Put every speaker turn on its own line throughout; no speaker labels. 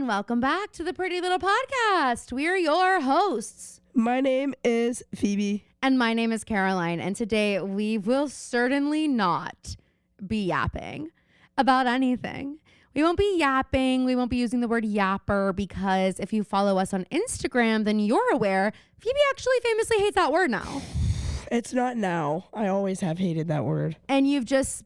and welcome back to the Pretty Little Podcast. We are your hosts.
My name is Phoebe.
And my name is Caroline. And today we will certainly not be yapping about anything. We won't be yapping. We won't be using the word yapper because if you follow us on Instagram, then you're aware Phoebe actually famously hates that word now.
It's not now. I always have hated that word.
And you've just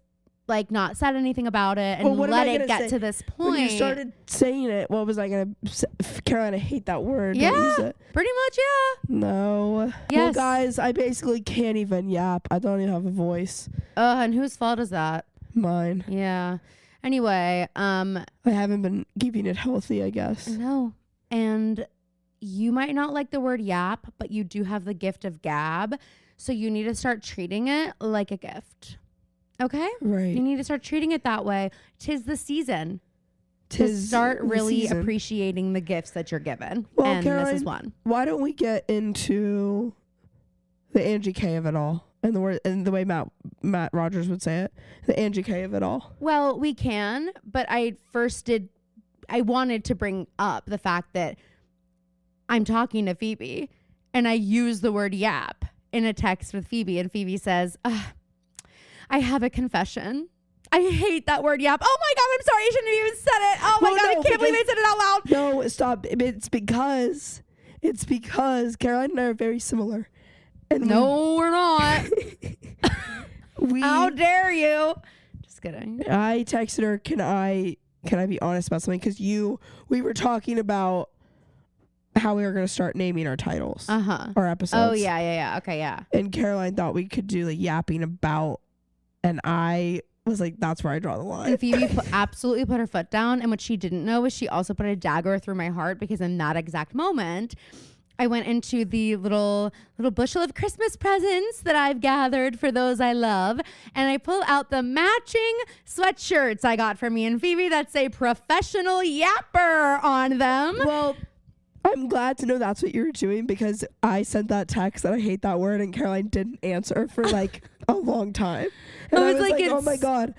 not said anything about it and let it get to this point.
When you started saying it, what was I going to say? Caroline, I hate that word.
Yeah,
Don't use it.
pretty much, yeah.
No.
Yes.
Well, guys, I basically can't even yap. I don't even have a voice.
And whose fault is that?
Mine.
Yeah. Anyway,
I haven't been keeping it healthy, I guess.
No. And you might not like the word yap, but you do have the gift of gab. So you need to start treating it like a gift. Okay?
Right.
You need to start treating it that way. 'Tis the season. To start really appreciating the gifts that you're given.
Well,
and
Caroline,
this is one.
Why don't we get into the Angie K of it all? And the word and the way Matt Rogers would say it. The Angie K of it all.
Well, we can, but I wanted to bring up the fact that I'm talking to Phoebe and I use the word yap in a text with Phoebe, and Phoebe says, I have a confession. I hate that word yap. Oh my God, I'm sorry. I shouldn't have even said it. Oh my God, I can't believe I said it out loud.
No, stop. It's because Caroline and I are very similar. And
no, we're not. How dare you? Just kidding.
I texted her, can I be honest about something? Because we were talking about how we were going to start naming our titles. Our episodes.
Oh, yeah. Okay, yeah.
And Caroline thought we could do yapping about, and I was like, that's where I draw the line.
And Phoebe absolutely put her foot down. And what she didn't know was she also put a dagger through my heart, because in that exact moment, I went into the little bushel of Christmas presents that I've gathered for those I love. And I pull out the matching sweatshirts I got from me and Phoebe that say professional yapper on them.
Well, I'm glad to know that's what you were doing, because I sent that text that I hate that word and Caroline didn't answer for a long time. And I was like, oh my God.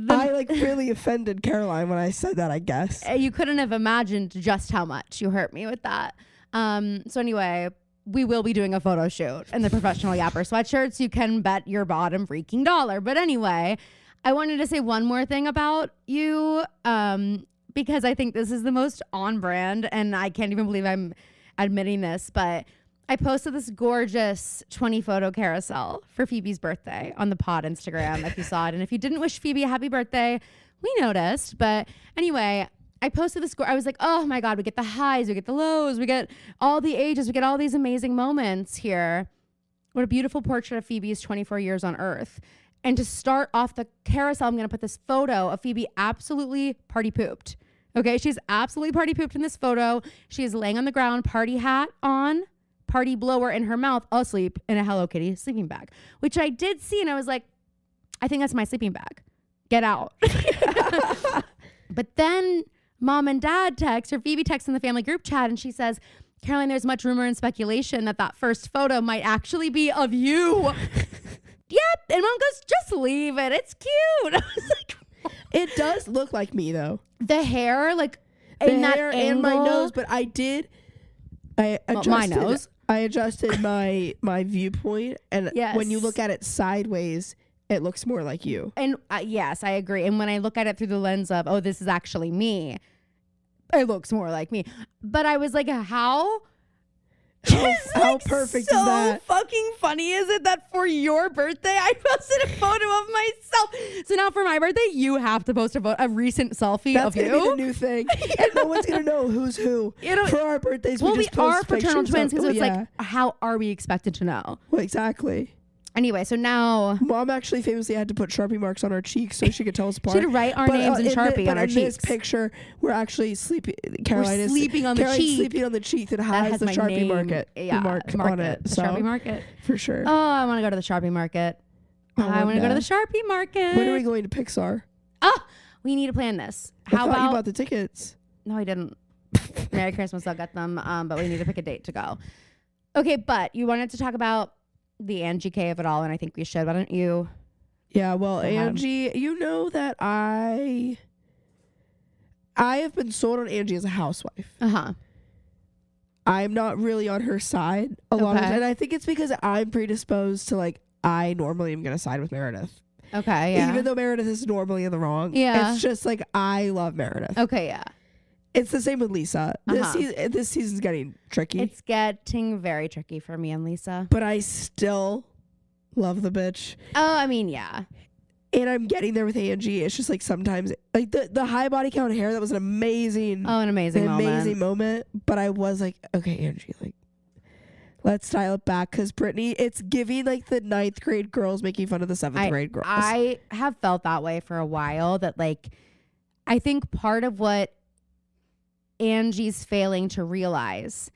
I really offended Caroline when I said that, I guess.
You couldn't have imagined just how much you hurt me with that. So anyway, we will be doing a photo shoot in the professional yapper sweatshirts. You can bet your bottom freaking dollar. But anyway, I wanted to say one more thing about you, because I think this is the most on brand, and I can't even believe I'm admitting this, but I posted this gorgeous 20 photo carousel for Phoebe's birthday on the pod Instagram, if you saw it. And if you didn't wish Phoebe a happy birthday, we noticed. But anyway, I posted this. I was like, oh my God, we get the highs, we get the lows, we get all the ages, we get all these amazing moments here. What a beautiful portrait of Phoebe's 24 years on Earth. And to start off the carousel, I'm going to put this photo of Phoebe absolutely party pooped. Okay, she's absolutely party pooped in this photo. She is laying on the ground, party hat on, party blower in her mouth, asleep in a Hello Kitty sleeping bag, which I did see, and I was like, I think that's my sleeping bag. Get out. But then Mom and Dad text, or Phoebe texts in the family group chat, and she says, Caroline, there's much rumor and speculation that first photo might actually be of you. Yep. And Mom goes, just leave it. It's cute. I was like,
it does look like me, though.
The hair, in that
hair
angle.
And my nose, but I adjusted
my nose.
I adjusted my viewpoint, and
yes.
When you look at it sideways, it looks more like you.
And yes, I agree. And when I look at it through the lens of, oh, this is actually me, it looks more like me. But I was like, how
perfect
so
is that?
Fucking funny is it that for your birthday I posted a photo of myself? So now for my birthday you have to post a recent selfie of you.
That's gonna be the new thing, and no one's gonna know who's who. For our birthdays, we just
are
post
fraternal
pictures
twins, because it's how are we expected to know?
Well, exactly.
Anyway, so now
Mom actually famously had to put Sharpie marks on our cheeks so she could tell us apart.
She had to write our names in Sharpie on our cheeks.
In this picture, we're actually sleeping. Caroline is
sleeping on the cheek.
Sleeping on the cheek that has the Sharpie mark on it.
The Sharpie market.
For sure.
Oh, I want to go to the Sharpie market. I want to go to the Sharpie market.
When are we going to Pixar?
Oh, we need to plan this.
How about you bought the tickets?
No, I didn't. Merry Christmas, I'll get them. But we need to pick a date to go. Okay, but you wanted to talk about the Angie K of it all, and I think we should. Why don't you?
Yeah, well, Angie, you know that I I have been sold on Angie as a housewife.
Uh-huh.
I'm not really on her side a lot of the time. And I think it's because I'm predisposed to like, I normally am going to side with Meredith.
Okay, yeah.
Even though Meredith is normally in the wrong.
Yeah.
It's just like, I love Meredith.
Okay, yeah.
It's the same with Lisa. This season's getting tricky.
It's getting very tricky for me and Lisa.
But I still love the bitch.
Oh, I mean, yeah.
And I'm getting there with Angie. It's just like sometimes, like the high body count hair, that was an amazing moment. But I was like, okay, Angie, like, let's dial it back, because Brittany, it's giving like the 9th grade girls making fun of the 7th grade girls.
I have felt that way for a while, that like, I think part of what Angie's failing to realize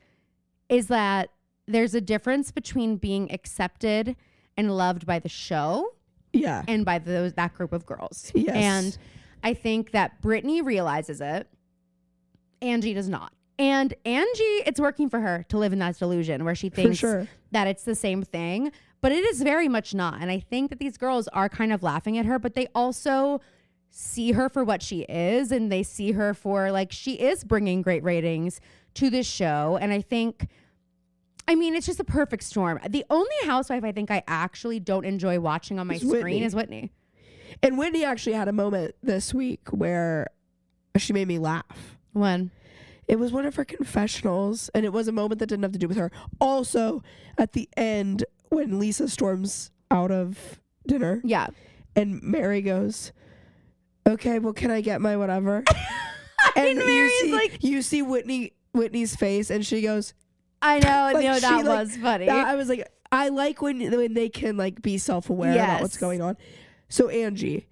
is that there's a difference between being accepted and loved by the show.
Yeah.
And by that group of girls.
Yes.
And I think that Brittany realizes it. Angie does not. And Angie, it's working for her to live in that delusion where she thinks that it's the same thing. But it is very much not. And I think that these girls are kind of laughing at her, but they also see her for what she is. And they see her for, like, she is bringing great ratings to this show. And I think, I mean, it's just a perfect storm. The only housewife I think I actually don't enjoy watching on my screen is Whitney.
And Whitney actually had a moment this week where she made me laugh.
When?
It was one of her confessionals, and it was a moment that didn't have to do with her. Also, at the end, when Lisa storms out of dinner.
Yeah.
And Mary goes, okay, well, can I get my whatever?
And Mary's
you see Whitney's face, and she goes,
I know,
like,
that was funny.
I was like, I like when they can like be self-aware about what's going on. So Angie,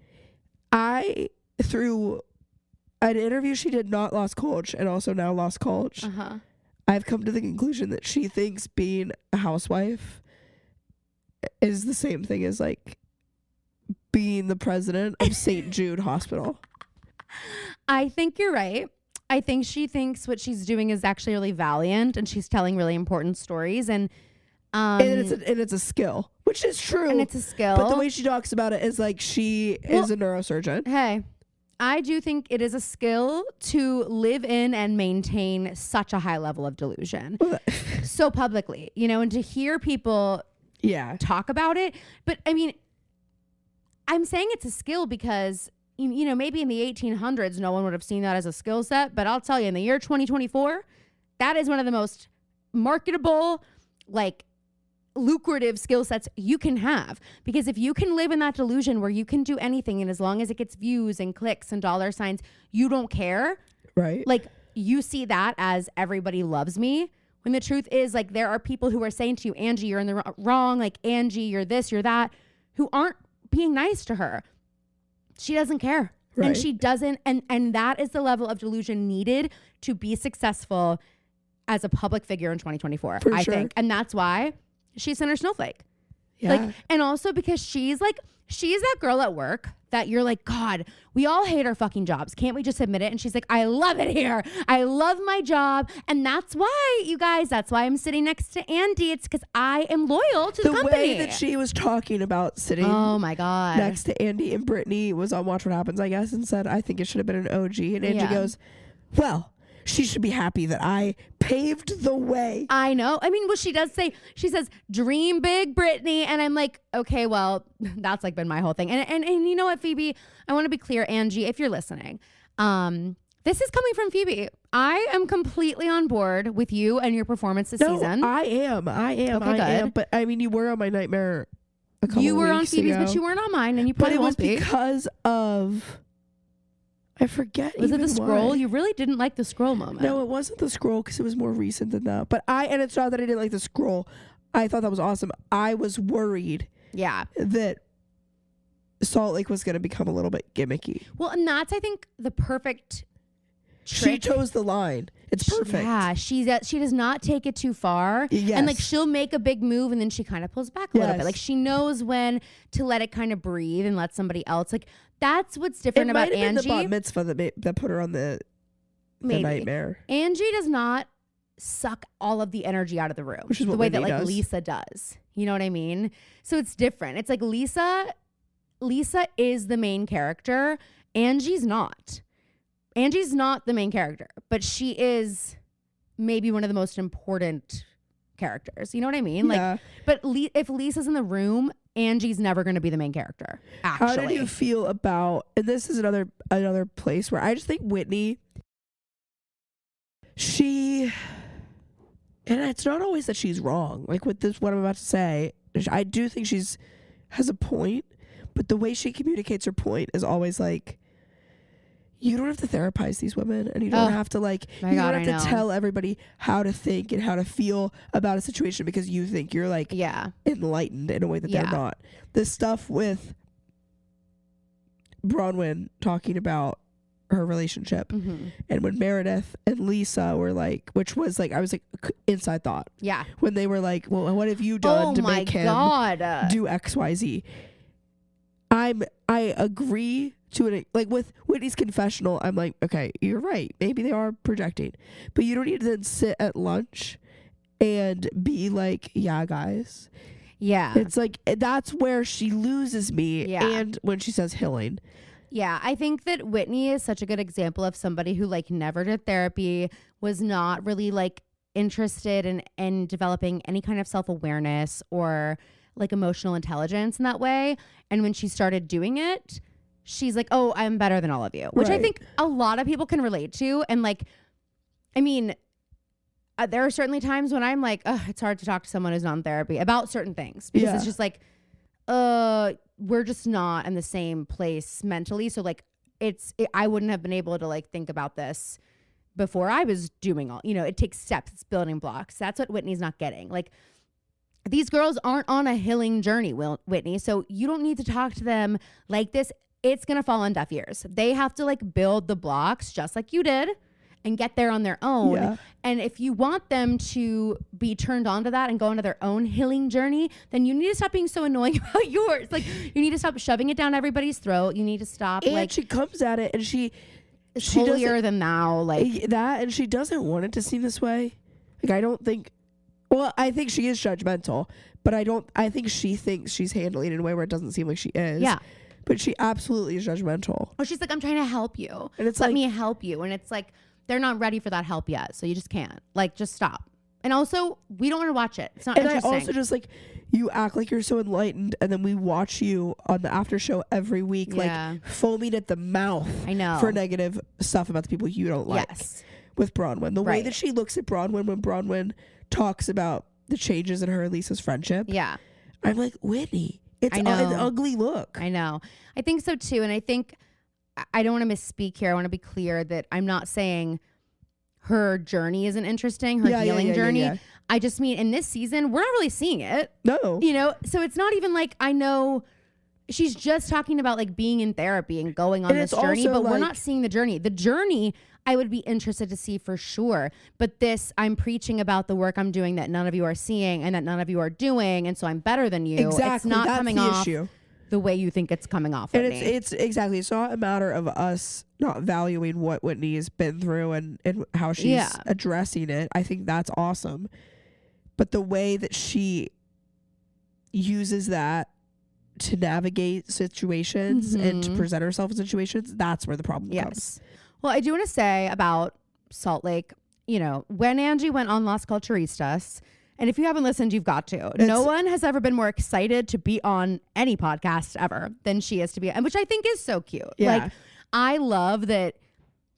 through an interview she did not Lost College and also now Lost College, I've come to the conclusion that she thinks being a housewife is the same thing as like being the president of St. Jude Hospital.
I think you're right. I think she thinks what she's doing is actually really valiant, and she's telling really important stories, and
it's a skill, which is true.
And it's a skill.
But the way she talks about it is like she is a neurosurgeon.
Hey, I do think it is a skill to live in and maintain such a high level of delusion so publicly, and to hear people talk about it. But I mean, I'm saying it's a skill because maybe in the 1800s, no one would have seen that as a skill set. But I'll tell you, in the year 2024, that is one of the most marketable, like, lucrative skill sets you can have. Because if you can live in that delusion where you can do anything, and as long as it gets views and clicks and dollar signs, you don't care.
Right.
Like, you see that as everybody loves me. When the truth is, like, there are people who are saying to you, Angie, you're in the wrong. Like, Angie, you're this, you're that, who aren't being nice to her. She doesn't care. Right. And she doesn't. And that is the level of delusion needed to be successful as a public figure in 2024, I think. And that's why she's Center Snowflake. Yeah. Like, and also because she's that girl at work that you're like, God, we all hate our fucking jobs. Can't we just admit it? And she's like, I love it here. I love my job. And that's why, you guys, that's why I'm sitting next to Andy. It's because I am loyal to the company.
The way that she was talking about sitting
my God,
next to Andy, and Brittany was on Watch What Happens, I guess, and said, I think it should have been an OG. And Angie goes, well, she should be happy that I paved the way.
I know. I mean, well, she does say, she says, dream big, Brittany. And I'm like, okay, well, that's like been my whole thing. And you know what, Phoebe, I want to be clear, Angie, if you're listening, this is coming from Phoebe. I am completely on board with you and your performance this season.
I am. But I mean, you were on my nightmare a couple
You were
weeks
on Phoebe's,
ago.
but you weren't on mine, and you probably won't be.
But it was because of... I forget.
Was it the scroll?
Why.
You really didn't like the scroll moment.
No, it wasn't the scroll because it was more recent than that. But and it's not that I didn't like the scroll. I thought that was awesome. I was worried.
Yeah.
That Salt Lake was going to become a little bit gimmicky.
Well, and that's, I think, the perfect trick.
She chose the line. It's perfect.
Yeah, she does not take it too far.
Yes.
And like she'll make a big move and then she kind of pulls back a little bit. Like she knows when to let it kind of breathe and let somebody else. Like that's what's different about Angie. It might have
been the bat mitzvah that put her on the nightmare.
Angie does not suck all of the energy out of the room,
which is
the
what
way
Wendy
that like
does.
Lisa does. You know what I mean? So it's different. It's like Lisa is the main character. Angie's not. Angie's not the main character, but she is maybe one of the most important characters. You know what I mean?
Yeah.
Like, but if Lisa's in the room, Angie's never going to be the main character. Actually,
how did you feel about? And this is another place where I just think Whitney. And it's not always that she's wrong. Like with this, what I'm about to say, I do think has a point, but the way she communicates her point is always like, you don't have to therapize these women, and you don't have to you don't have to tell everybody how to think and how to feel about a situation because you think you're enlightened in a way that they're not. The stuff with Bronwyn talking about her relationship, and when Meredith and Lisa were like, which was like, I was like, inside thought.
Yeah.
When they were like, well, what have you done to make him do XYZ? I agree to it. Like with Whitney's confessional, I'm like, okay, you're right. Maybe they are projecting, but you don't need to then sit at lunch and be like, yeah, guys.
Yeah.
It's like, that's where she loses me.
Yeah.
And when she says healing.
Yeah, I think that Whitney is such a good example of somebody who like never did therapy, was not really like interested in developing any kind of self-awareness or like emotional intelligence in that way. And when she started doing it, she's like, oh, I'm better than all of you, which I think a lot of people can relate to. And like, I mean, there are certainly times when I'm like, oh, it's hard to talk to someone who's not in therapy about certain things because it's just like, we're just not in the same place mentally. So like I wouldn't have been able to like think about this before I was doing all, it takes steps, it's building blocks. That's what Whitney's not getting. Like these girls aren't on a healing journey, Whitney. So you don't need to talk to them like this. It's going to fall on deaf ears. They have to like build the blocks just like you did and get there on their own. Yeah. And if you want them to be turned on to that and go into their own healing journey, then you need to stop being so annoying about yours. Like you need to stop shoving it down everybody's throat. You need to stop.
And
like
she comes at it and she
holier than thou, like
that. And she doesn't want it to seem this way. Like I don't think, well, I think she is judgmental, but I think she thinks she's handling it in a way where it doesn't seem like she is.
Yeah.
But she absolutely is judgmental.
Or she's like, I'm trying to help you.
And it's
Let me help you. And it's like, they're not ready for that help yet. So you just can't. Like, just stop. And also, we don't want to watch it. It's not interesting.
And I also just like, you act like you're so enlightened, and then we watch you on the after show every week, like foaming at the mouth.
I know.
For negative stuff about the people you don't like.
Yes.
With Bronwyn. The way that she looks at Bronwyn when Bronwyn talks about the changes in her and Lisa's friendship.
Yeah.
I'm like, Whitney, it's an ugly look.
I know. I think so too. And I think, I don't want to misspeak here. I want to be clear that I'm not saying her journey isn't interesting, her healing journey. Yeah. I just mean in this season, we're not really seeing it.
No.
So it's not even like, I know she's just talking about like being in therapy and going on this journey, but we're not seeing the journey. The journey I would be interested to see for sure. But this, I'm preaching about the work I'm doing that none of you are seeing and that none of you are doing. And so I'm better than you.
Exactly.
It's not
That's
coming
the
off
issue.
The way you think it's coming off.
And it's exactly, it's not a matter of us not valuing what Whitney has been through and how she's addressing it. I think that's awesome. But the way that she uses that to navigate situations and to present herself in situations, that's where the problem comes.
Well, I do want to say about Salt Lake, when Angie went on Las Culturistas, and if you haven't listened, you've got to. No one has ever been more excited to be on any podcast ever than she is to be, and which I think is so cute.
Yeah.
Like, I love that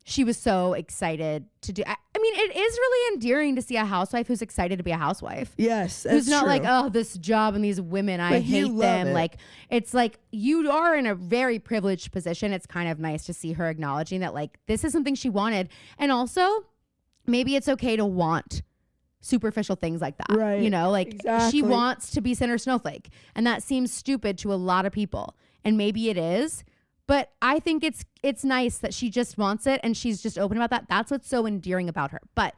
she was so excited to do. I mean, it is really endearing to see a housewife who's excited to be a housewife.
Yes,
who's not like, oh, this job and these women, I hate them. Like, it's like you are in a very privileged position. It's kind of nice to see her acknowledging that, like, this is something she wanted, and also maybe it's okay to want superficial things like that.
Right.
She wants to be Center Snowflake, and that seems stupid to a lot of people, and maybe it is. But I think it's nice that she just wants it and she's just open about that. That's what's so endearing about her. But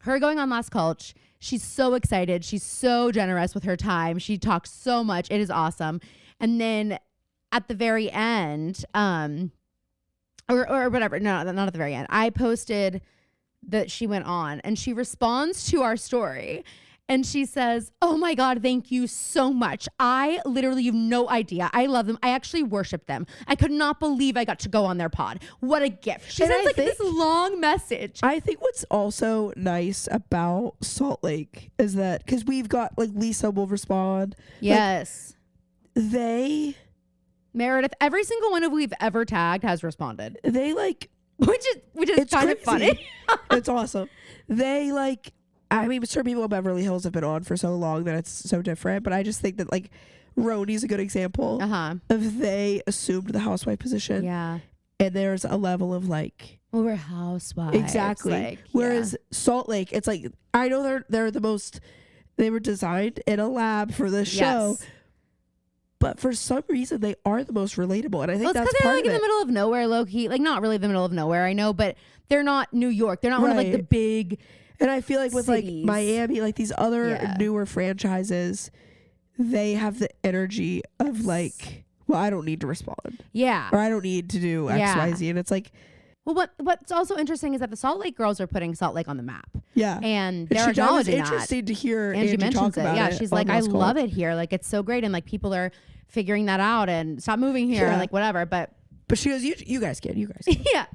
her going on Las Culch, she's so excited. She's so generous with her time. She talks so much. It is awesome. And then at the very end, or whatever, no, not at the very end, I posted that she went on and she responds to our story. And she says, oh my God, thank you so much. I literally, you have no idea. I love them. I actually worship them. I could not believe I got to go on their pod. What a gift. She sends like this long message.
I think what's also nice about Salt Lake is that, because we've got like Lisa will respond.
Yes.
Like,
Meredith, every single one of we've ever tagged has responded.
They like,
which is kind of funny.
It's awesome. They like, I mean, certain people in Beverly Hills have been on for so long that it's so different, but I just think that like Roni's a good example of they assumed the housewife position.
Yeah.
And there's a level of like,
well, we're housewives.
Exactly.
Like,
whereas Salt Lake, it's like, I know they're the most, they were designed in a lab for this show. But for some reason, they are the most relatable. And I think that's
because they're
part
like in the middle of nowhere, low key. Like, not really the middle of nowhere, I know, but they're not New York. They're not one of like the big
And I feel like with
cities.
like Miami, like these other newer franchises, they have the energy of like, well, I don't need to respond.
Yeah.
Or I don't need to do X, Y, Z. And it's like,
well, what's also interesting is that the Salt Lake girls are putting Salt Lake on the map.
Yeah.
And they're acknowledging that.
It's interesting to hear
Angie
mentions
talk about it. Yeah, she's like, I love it here. Like, it's so great. And like, people are figuring that out and stop moving here. Yeah. Like, whatever. But
she goes, you guys can.
Yeah.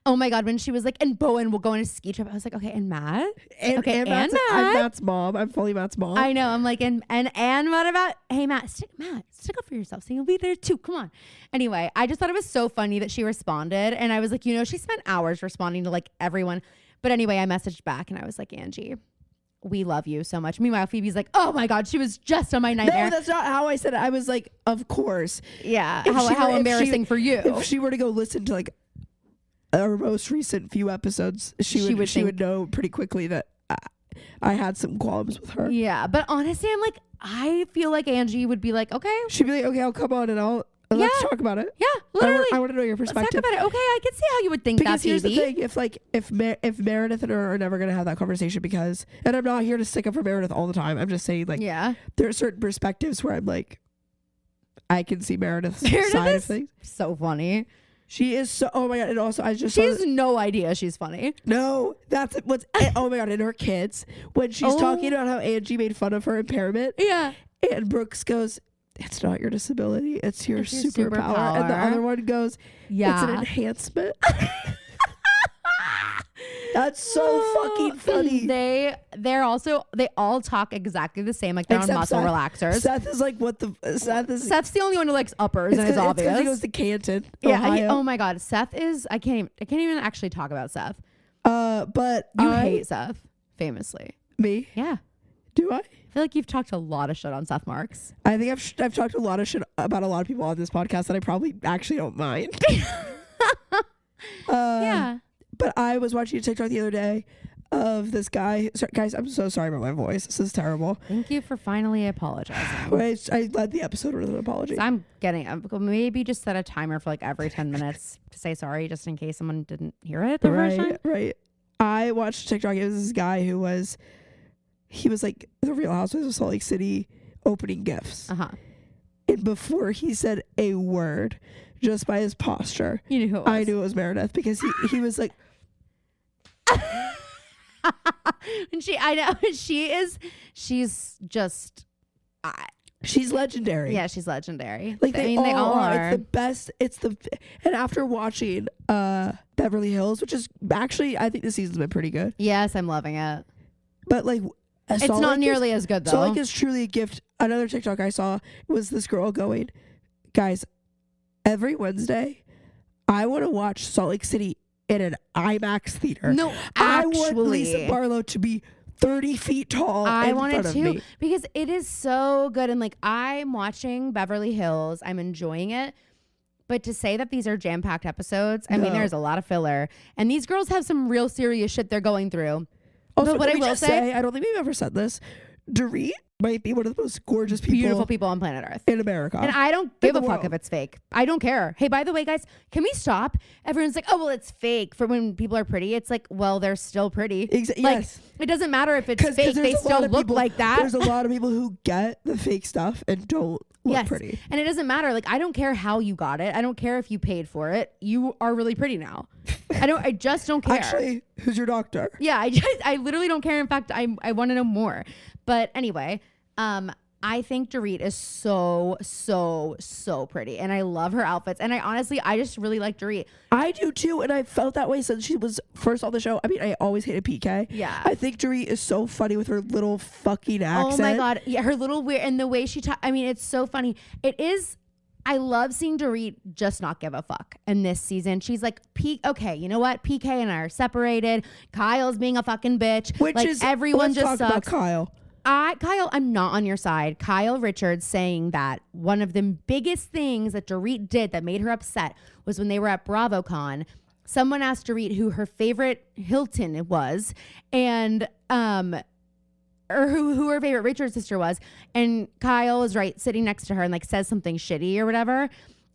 Oh my God, when she was like, and Bowen will go on a ski trip, I was like, okay, and Matt?
And
Matt?
I'm Matt's mom. I'm fully Matt's mom.
I know. I'm like, and what about, hey, Matt, stick up for yourself. So you'll be there too. Come on. Anyway, I just thought it was so funny that she responded. And I was like, she spent hours responding to like everyone. But anyway, I messaged back and I was like, Angie, we love you so much. Meanwhile, Phoebe's like, oh my God, she was just on my nightmare.
No, that's not how I said it. I was like, of course.
Yeah. How embarrassing for you.
If she were to go listen to like our most recent few episodes, she would know pretty quickly that I had some qualms with her.
Yeah, but honestly, I'm like, I feel like Angie would be like, okay.
She'd be like, okay, I'll come on and let's talk about it.
Yeah, literally.
I want to know your perspective.
Let's talk about it. Okay, I can see how you would think
because
that,
here's
Phoebe.
the thing, if Meredith and her are never going to have that conversation because, and I'm not here to stick up for Meredith all the time. I'm just saying like, there are certain perspectives where I'm like, I can see Meredith's side of things.
So funny.
She is so, oh my God. And also she
has no idea she's funny.
No, that's what's, oh my God. And her kids, when she's talking about how Angie made fun of her impairment.
Yeah.
And Brooks goes, it's not your disability. It's your superpower. And the other one goes, it's an enhancement. That's so fucking funny.
They all talk exactly the same. Like they're on muscle relaxers.
Seth is like
Seth's the only one who likes uppers, and it's obvious.
Because he goes to Canton.
Yeah. Oh my God, Seth is. I can't even actually talk about Seth.
But
you hate Seth, famously.
Me?
Yeah.
Do I?
I feel like you've talked a lot of shit on Seth Marks.
I think I've talked a lot of shit about a lot of people on this podcast that I probably actually don't mind.
Yeah.
But I was watching a TikTok the other day of this guy. Sorry, guys, I'm so sorry about my voice. This is terrible.
Thank you for finally apologizing.
I led the episode with an apology.
I'm maybe just set a timer for like every 10 minutes to say sorry, just in case someone didn't hear it the first time.
Right. I watched TikTok. It was this guy who was like the Real Housewives of Salt Lake City opening gifts. And before he said a word, just by his posture,
you knew who it was.
I knew it was Meredith because he was like.
And she's just
she's legendary.
Yeah, she's legendary.
Like they all are. It's the best. And after watching Beverly Hills, which is actually, I think the season's been pretty good.
Yes, I'm loving it.
But like
it's not nearly as good though.
Salt Lake is truly a gift. Another TikTok I saw was this girl going, guys, every Wednesday I want to watch Salt Lake City in an IMAX theater.
No,
I want Lisa Barlow to be 30 feet tall. I want it too
because it is so good. And like, I'm watching Beverly Hills, I'm enjoying it. But to say that these are jam-packed episodes, I mean, there's a lot of filler, and these girls have some real serious shit they're going through.
Also, but what I will say, I don't think we've ever said this. Dorit might be one of the most gorgeous
beautiful people on planet Earth
in America,
and I don't give a fuck if it's fake. I don't care. Hey, by the way, guys, can we stop? Everyone's like, oh well, it's fake for when people are pretty. It's like, well, they're still pretty.
Yes,
it doesn't matter if it's fake. They still look like that.
There's a lot of people who get the fake stuff and don't look pretty.
And it doesn't matter. Like, I don't care how you got it. I don't care if you paid for it. You are really pretty now. I just don't care.
Actually, who's your doctor?
Yeah, I literally don't care. In fact, I want to know more. But anyway, I think Dorit is so pretty, and I love her outfits. And I just really like Dorit.
I do too, and I felt that way since she was first on the show. I mean, I always hated PK.
Yeah,
I think Dorit is so funny with her little fucking accent.
Oh my god, yeah, her little weird and the way she talks. I mean, it's so funny. It is. I love seeing Dorit just not give a fuck. And this season, she's like, okay, you know what? PK and I are separated. Kyle's being a fucking bitch.
Which
like,
is
everyone
let's
just
talk
sucks.
about Kyle.
Kyle, I'm not on your side. Kyle Richards saying that one of the biggest things that Dorit did that made her upset was when they were at BravoCon. Someone asked Dorit who her favorite Hilton was, and or who her favorite Richards sister was, and Kyle is right sitting next to her and like says something shitty or whatever.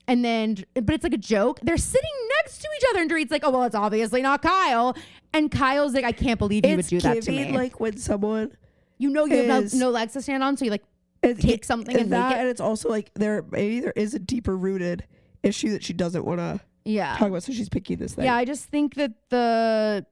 And then, but it's like a joke. They're sitting next to each other, and Dorit's like, "Oh well, it's obviously not Kyle." And Kyle's like, "I can't believe you would do that to me."
Like when someone.
You have no legs to stand on, so you like take something and make it.
And it's also like maybe there is a deeper rooted issue that she doesn't want to talk about, so she's picking this thing.
Yeah, I just think that the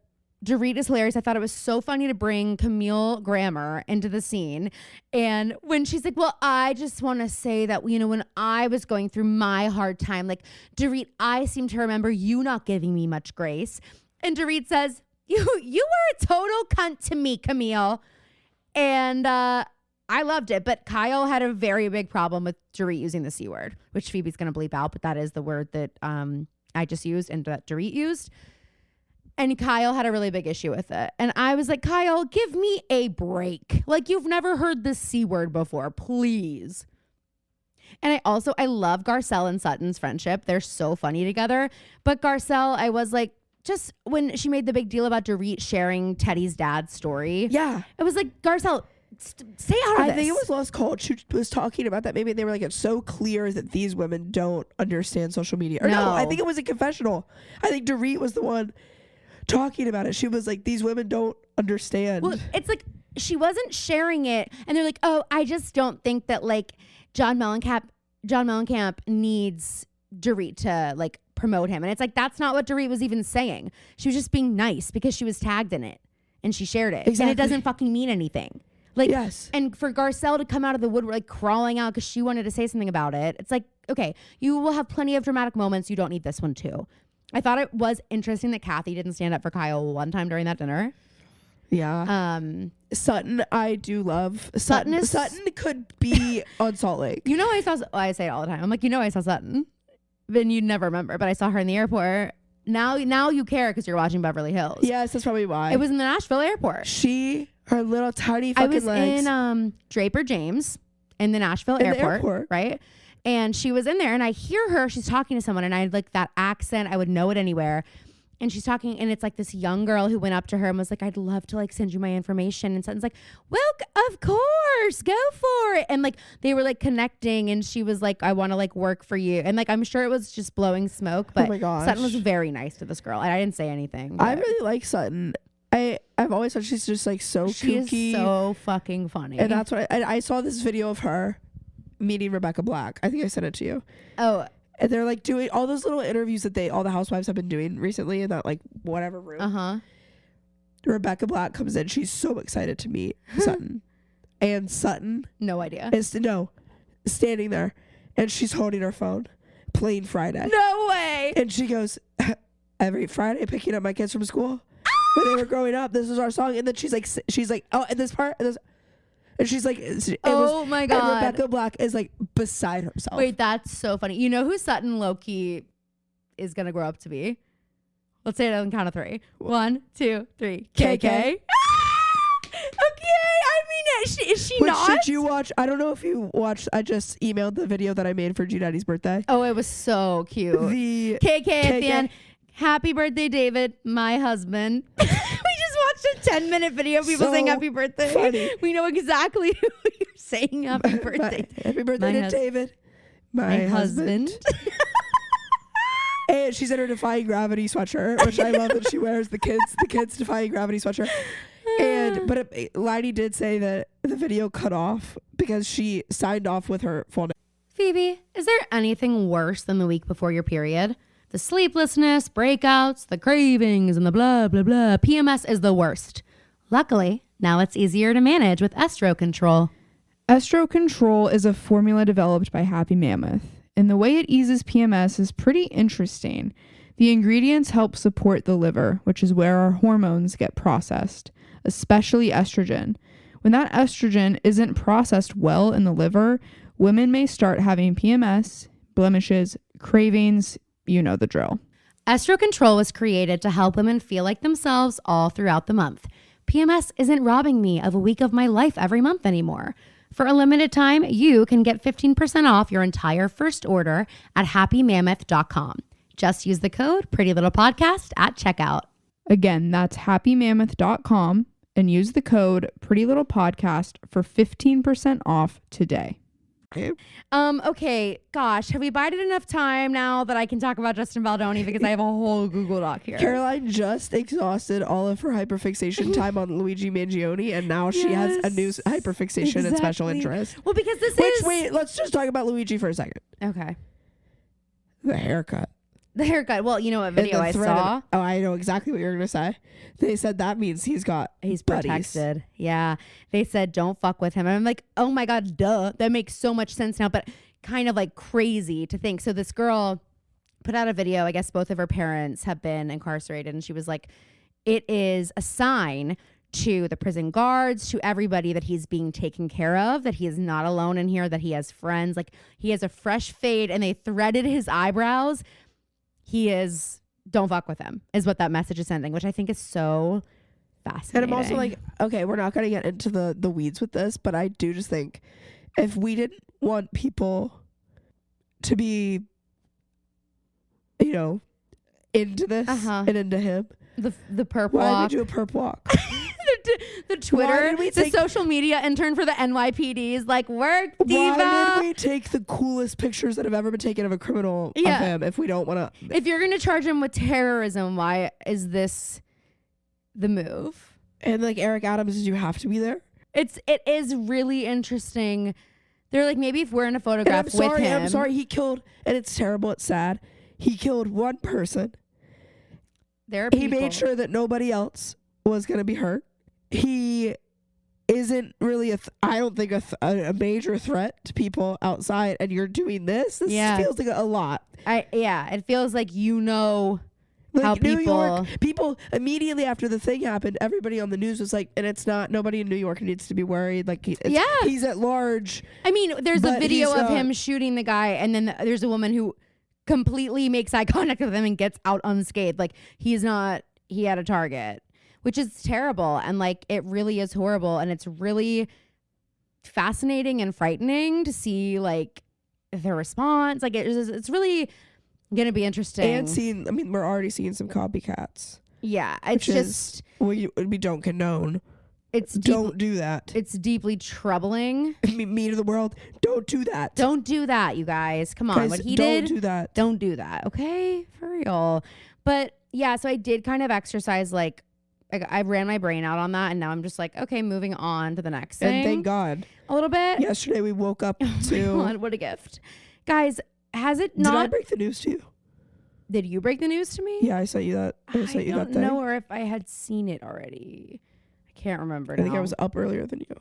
Dorit is hilarious. I thought it was so funny to bring Camille Grammer into the scene. And when she's like, well, I just want to say that, when I was going through my hard time, like, Dorit, I seem to remember you not giving me much grace. And Dorit says, you were a total cunt to me, Camille. And I loved it. But Kyle had a very big problem with Dorit using the C word, which Phoebe's going to bleep out. But that is the word that I just used and that Dorit used. And Kyle had a really big issue with it. And I was like, Kyle, give me a break. Like, you've never heard the C word before. Please. And I love Garcelle and Sutton's friendship. They're so funny together. But Garcelle, I was like, just when she made the big deal about Dorit sharing Teddy's dad's story.
Yeah.
It was like, Garcelle, stay out of this.
I think it was Lost Cult. She was talking about that. Maybe they were like, it's so clear that these women don't understand social media. Or no, I think it was a confessional. I think Dorit was the one talking about it. She was like, these women don't understand.
Well, it's like she wasn't sharing it. And they're like, oh, I just don't think that like John Mellencamp needs Dorit to like promote him. And it's like, that's not what Dorit was even saying. She was just being nice because she was tagged in it and she shared it. Exactly. And it doesn't fucking mean anything. Like, yes. And for Garcelle to come out of the woodwork, like crawling out because she wanted to say something about it. It's like, okay, you will have plenty of dramatic moments. You don't need this one too. I thought it was interesting that Kathy didn't stand up for Kyle one time during that dinner.
Yeah. Sutton, I do love. Sutton could be on Salt Lake.
I say it all the time. I'm like, I saw Sutton. Then you'd never remember, but I saw her in the airport. Now you care because you're watching Beverly Hills.
Yes, that's probably why.
It was in the Nashville airport.
Her little tiny fucking legs.
I was in Draper James in the Nashville airport, right? And she was in there, and I hear her. She's talking to someone, and I had like that accent. I would know it anywhere. And she's talking, and it's like this young girl who went up to her and was like, I'd love to like send you my information. And Sutton's like, well, of course, go for it. And like they were like connecting, and she was like, I want to like work for you. And like I'm sure it was just blowing smoke, but Sutton was very nice to this girl. And I didn't say anything.
I really like Sutton. I've always thought she's just like so kooky.
She's so fucking funny.
And that's what I saw this video of her meeting Rebecca Black. I think I sent it to you.
Oh.
And they're like doing all those little interviews that all the housewives have been doing recently in that like whatever room.
Uh-huh.
Rebecca Black comes in. She's so excited to meet Sutton. And Sutton.
No idea.
Standing there. And she's holding her phone. Playing Friday.
No way.
And she goes, every Friday picking up my kids from school. When they were growing up, this was our song. And then she's like, oh, and this part. And she's like,
my God.
And Rebecca Black is like beside herself.
Wait, that's so funny. You know who Sutton Loki is going to grow up to be? Let's say it on the count of 3. 1, 2, 3. KK. Okay, I mean, is she not?
Should you watch? I don't know if you watched. I just emailed the video that I made for G Daddy's birthday.
Oh, it was so cute.
The
KK at the end. Happy birthday, David, my husband. We just watched a 10-minute video of people saying happy birthday.
Funny.
We know exactly who you're saying happy birthday.
Happy birthday to David, my husband. And she's in her Defying Gravity sweatshirt, which I love that she wears the kids Defying Gravity sweatshirt. But Lani did say that the video cut off because she signed off with her full name.
Phoebe, is there anything worse than the week before your period? The sleeplessness, breakouts, the cravings, and the blah, blah, blah. PMS is the worst. Luckily, now it's easier to manage with Estro Control.
Estro Control is a formula developed by Happy Mammoth, and the way it eases PMS is pretty interesting. The ingredients help support the liver, which is where our hormones get processed, especially estrogen. When that estrogen isn't processed well in the liver, women may start having PMS, blemishes, cravings, you know the drill.
Estro Control was created to help women feel like themselves all throughout the month. PMS isn't robbing me of a week of my life every month anymore. For a limited time, you can get 15% off your entire first order at happymammoth.com. Just use the code PrettyLittlePodcast at checkout.
Again, that's happymammoth.com and use the code PrettyLittlePodcast for 15% off today.
Okay, gosh, have we bided enough time now that I can talk about Justin Baldoni because I have a whole Google Doc here.
Caroline just exhausted all of her hyperfixation time on Luigi Mangione, and now she has a new hyperfixation and special interest.
Well, because
Wait, let's just talk about Luigi for a second.
Okay.
The haircut.
The haircut. Well, you know what video I saw?
I know exactly what you're going to say. They said that means he's
buddies.
protected.
Yeah. They said don't fuck with him. And I'm like, oh my God, duh. That makes so much sense now, but kind of like crazy to think. So this girl put out a video. I guess both of her parents have been incarcerated. And she was like, it is a sign to the prison guards, to everybody that he's being taken care of, that he is not alone in here, that he has friends. Like he has a fresh fade and they threaded his eyebrows. Don't fuck with him, is what that message is sending, which I think is so fascinating.
And I'm also like, okay, we're not going to get into the weeds with this, but I do just think if we didn't want people to be, you know, into this and into him,
the perp walk.
Why did we do a perp walk?
the Twitter, the social media intern for the NYPD is like, work, diva.
Why did we take the coolest pictures that have ever been taken of a criminal of him if we don't want to?
If you're going to charge him with terrorism, why is this the move?
And like Eric Adams, did you have to be there?
It is really interesting. They're like, maybe if we're in a photograph with him.
I'm sorry, he killed, and it's terrible, it's sad. He killed one person. He made sure that nobody else was going to be hurt. He isn't really I don't think a major threat to people outside, and you're doing this. This feels like a lot.
It feels like like how
New York, people immediately after the thing happened, everybody on the news was like, and it's not, nobody in New York needs to be worried. Like he's at large.
I mean, there's a video of him shooting the guy, and then there's a woman who completely makes eye contact with him and gets out unscathed. Like he had a target. Which is terrible, and like it really is horrible, and it's really fascinating and frightening to see like their response. Like it's really gonna be interesting.
And we're already seeing some copycats.
Yeah, it's just
we don't condone. Don't do that.
It's deeply troubling.
Me to the world, don't do that.
Don't do that, you guys. Come on, what he did.
Don't do that.
Don't do that. Okay, for real. But yeah, so I did kind of exercise like I ran my brain out on that, and now I'm just like, okay, moving on to the next thing.
And thank God.
A little bit.
Yesterday we woke up to...
Oh my God, what a gift. Guys, has it not...
Did I break the news to you?
Did you break the news to me?
Yeah, I sent you that. I
don't know or if I had seen it already. I can't remember now.
I think I was up earlier than you.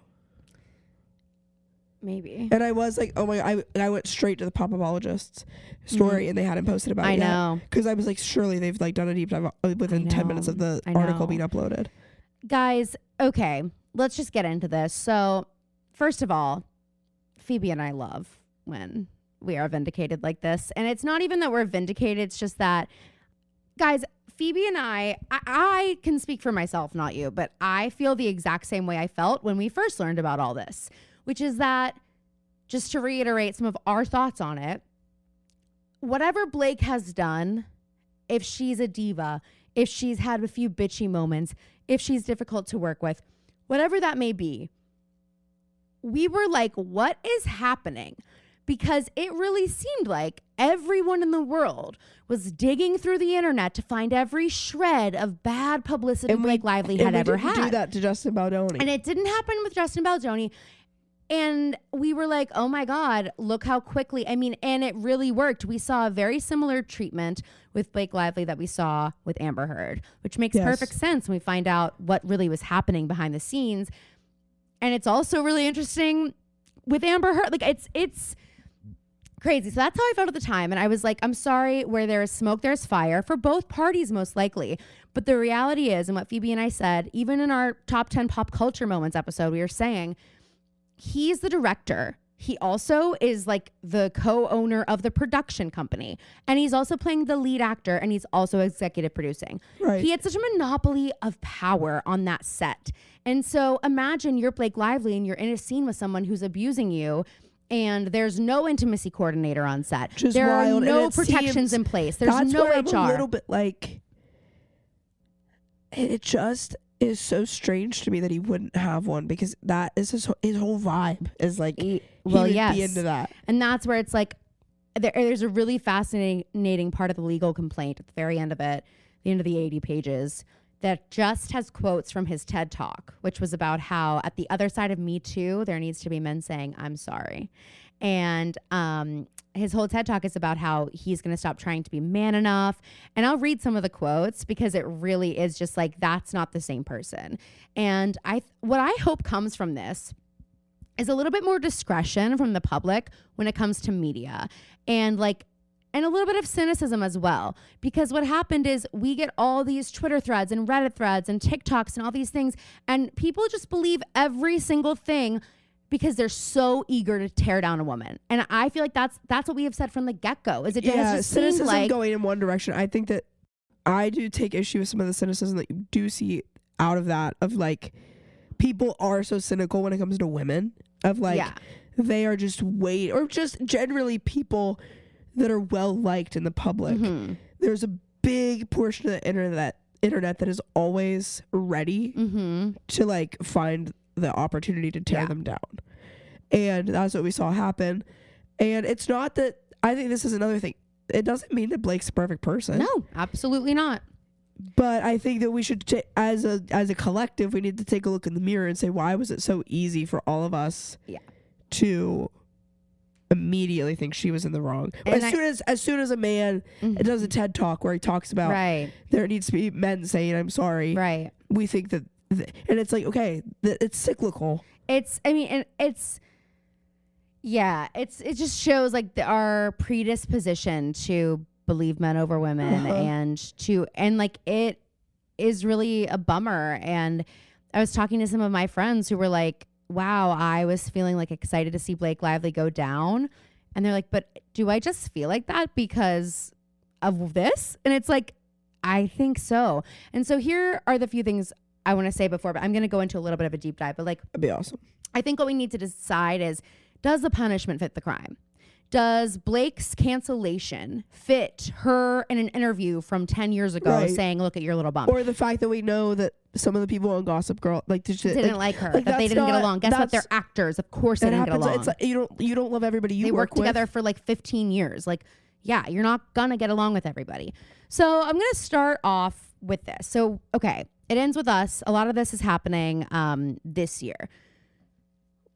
Maybe.
And I was like, oh my, I went straight to the Popologist's story and they hadn't posted about it
I know.
Because I was like, surely they've like done a deep dive within 10 minutes of the article being uploaded.
Guys, okay, let's just get into this. So, first of all, Phoebe and I love when we are vindicated like this. And it's not even that we're vindicated, it's just that, guys, Phoebe and I can speak for myself, not you, but I feel the exact same way I felt when we first learned about all this. Which is that, just to reiterate some of our thoughts on it, whatever Blake has done, if she's a diva, if she's had a few bitchy moments, if she's difficult to work with, whatever that may be, we were like, what is happening? Because it really seemed like everyone in the world was digging through the internet to find every shred of bad publicity Blake Lively had ever had.
And we didn't do that to Justin Baldoni.
And it didn't happen with Justin Baldoni. And we were like, oh my God, look how quickly. I mean, and it really worked. We saw a very similar treatment with Blake Lively that we saw with Amber Heard, which makes perfect sense when we find out what really was happening behind the scenes. And it's also really interesting with Amber Heard. Like, it's crazy. So that's how I felt at the time. And I was like, I'm sorry, where there is smoke, there's fire for both parties, most likely. But the reality is, and what Phoebe and I said, even in our top 10 pop culture moments episode, we were saying, he's the director. He also is like the co-owner of the production company. And he's also playing the lead actor, and he's also executive producing.
Right.
He had such a monopoly of power on that set. And so imagine you're Blake Lively and you're in a scene with someone who's abusing you, and there's no intimacy coordinator on set. There are no protections in place. There's no HR.
I'm a little bit like, it just is so strange to me that he wouldn't have one, because that is his whole vibe is like, he would be into that.
And that's where it's like, there's a really fascinating part of the legal complaint at the very end of it, the end of the 80 pages, that just has quotes from his TED Talk, which was about how at the other side of Me Too, there needs to be men saying, I'm sorry. And his whole TED Talk is about how he's going to stop trying to be man enough. And I'll read some of the quotes because it really is just like, that's not the same person. And what I hope comes from this is a little bit more discretion from the public when it comes to media, and a little bit of cynicism as well. Because what happened is we get all these Twitter threads and Reddit threads and TikToks and all these things, and people just believe every single thing because they're so eager to tear down a woman. And I feel like that's what we have said from the get-go. Is it has just
cynicism
like
going in one direction. I think that I do take issue with some of the cynicism that you do see out of that, of like, people are so cynical when it comes to women, of like, they are just or just generally people that are well liked in the public. Mm-hmm. There's a big portion of the internet that is always ready to like find the opportunity to tear them down. And that's what we saw happen. And it's not that, I think this is another thing, it doesn't mean that Blake's a perfect person.
No, absolutely not.
But I think that we should, as a collective, we need to take a look in the mirror and say, why was it so easy for all of us to immediately think she was in the wrong? As soon as a man does a TED Talk where he talks about there needs to be men saying I'm sorry, we think that, and it's like, okay, it's cyclical.
It just shows like our predisposition to believe men over women, and like, it is really a bummer. And I was talking to some of my friends who were like, wow, I was feeling like excited to see Blake Lively go down. And they're like, but do I just feel like that because of this? And it's like, I think so. And so here are the few things I want to say before, but I'm going to go into a little bit of a deep dive. But like,
that'd be awesome.
I think what we need to decide is, does the punishment fit the crime? Does Blake's cancellation fit her in an interview from 10 years ago saying, look at your little bump?
Or the fact that we know that some of the people on Gossip Girl
didn't like her, that they didn't get along. Guess what? They're actors. Of course they didn't get along.
It's like, you don't love everybody you work with.
They worked together for like 15 years. Like, yeah, you're not going to get along with everybody. So I'm going to start off with this. So, okay, it ends with us. A lot of this is happening this year.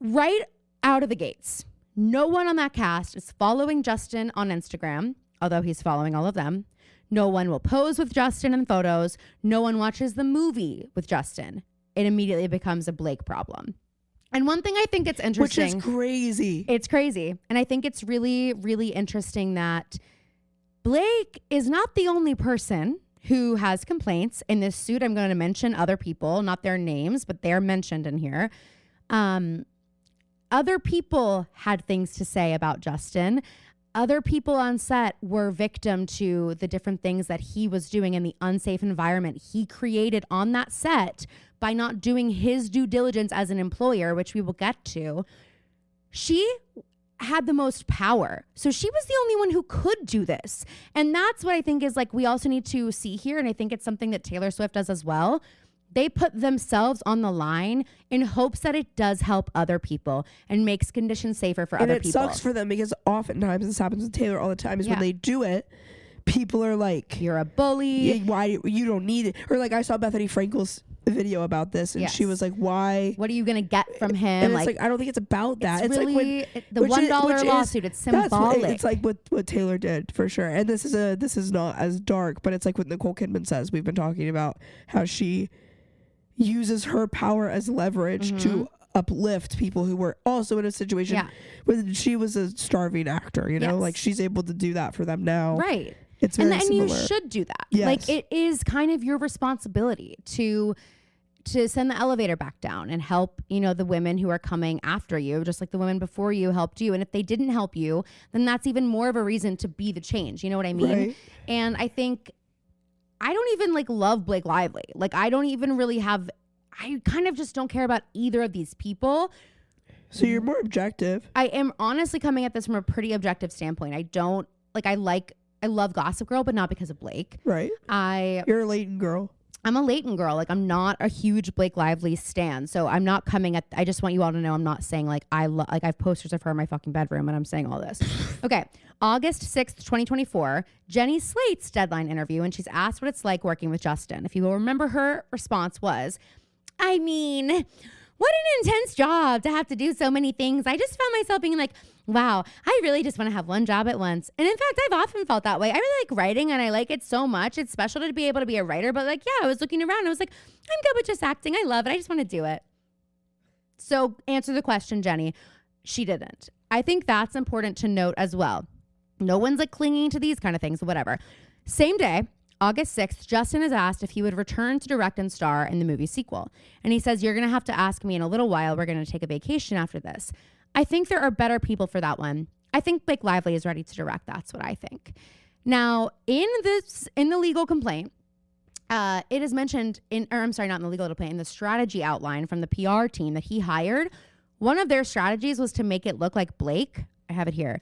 Right out of the gates, no one on that cast is following Justin on Instagram, although he's following all of them. No one will pose with Justin in photos. No one watches the movie with Justin. It immediately becomes a Blake problem. And one thing I think it's interesting.
Which is crazy.
It's crazy. And I think it's really, really interesting that Blake is not the only person who has complaints in this suit. I'm going to mention other people, not their names, but they're mentioned in here. Other people had things to say about Justin. Other people on set were victim to the different things that he was doing in the unsafe environment he created on that set by not doing his due diligence as an employer, which we will get to. She had the most power. So she was the only one who could do this. And that's what I think is like, we also need to see here. And I think it's something that Taylor Swift does as well. They put themselves on the line in hopes that it does help other people and makes conditions safer for other people.
And it sucks for them because oftentimes this happens with Taylor all the time, is when they do it, people are like,
you're a bully.
Why you don't need it? Or like I saw Bethany Frankel's video about this, and she was like, why?
What are you gonna get from him?
And it's like I don't think it's about that.
It's really
like
the $1 lawsuit. It's symbolic.
It's like what Taylor did for sure. And this is not as dark, but it's like what Nicole Kidman says. We've been talking about how she uses her power as leverage to uplift people who were also in a situation where she was a starving actor. You know, like she's able to do that for them now.
Right.
It's very
and
similar.
you should do that.
Yes.
Like it is kind of your responsibility to send the elevator back down and help, you know, the women who are coming after you, just like the women before you helped you. And if they didn't help you, then that's even more of a reason to be the change. You know what I mean?
Right.
And I think I don't even like love Blake Lively. Like I don't even really I kind of just don't care about either of these people.
So you're more objective.
I am honestly coming at this from a pretty objective standpoint. I love Gossip Girl, but not because of Blake.
Right. You're a Leighton girl.
I'm a Leighton girl. Like I'm not a huge Blake Lively stan. So I'm not coming at, I just want you all to know I'm not saying like I have posters of her in my fucking bedroom and I'm saying all this. Okay. August 6th, 2024, Jenny Slate's Deadline interview, and she's asked what it's like working with Justin. If you will remember, her response was, I mean, what an intense job to have to do so many things. I just found myself being like, wow, I really just want to have one job at once. And in fact, I've often felt that way. I really like writing and I like it so much. It's special to be able to be a writer. But like, yeah, I was looking around and I was like, I'm good with just acting. I love it. I just want to do it. So answer the question, Jenny. She didn't. I think that's important to note as well. No one's like clinging to these kind of things, whatever. Same day, August 6th, Justin is asked if he would return to direct and star in the movie sequel. And he says, you're going to have to ask me in a little while. We're going to take a vacation after this. I think there are better people for that one. I think Blake Lively is ready to direct. That's what I think. Now, in the legal complaint, it is mentioned not in the legal complaint, in the strategy outline from the PR team that he hired. One of their strategies was to make it look like Blake. I have it here.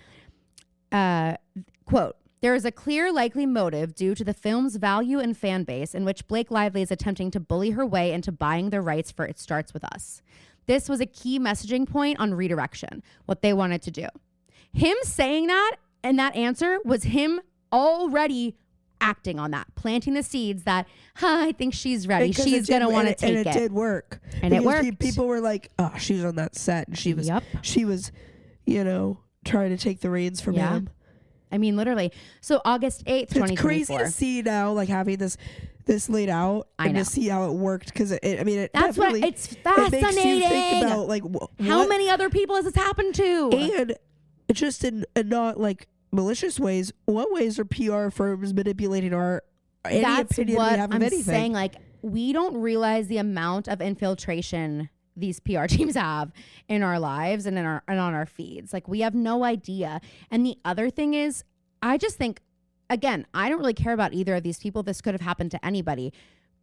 Quote, there is a clear likely motive due to the film's value and fan base in which Blake Lively is attempting to bully her way into buying the rights for It Starts With Us. This was a key messaging point on redirection, what they wanted to do. Him saying that and that answer was him already acting on that, planting the seeds that, I think she's ready. She's going to want to take it.
And it did work.
And it worked.
People were like, oh, she was on that set and she was, you know, trying to take the reins from him.
I mean, literally. So August 8th, 2024.
It's crazy to see now, like having this laid out and to see how it worked. Because
that's what it's fascinating.
It makes you think about like
how many other people has this happened to,
and just in not like malicious ways. What ways are PR firms manipulating any opinion we have of anything? That's what I'm saying. Like
we don't realize the amount of infiltration these PR teams have in our lives and on our feeds. Like we have no idea. And the other thing is, I just think, again, I don't really care about either of these people. This could have happened to anybody,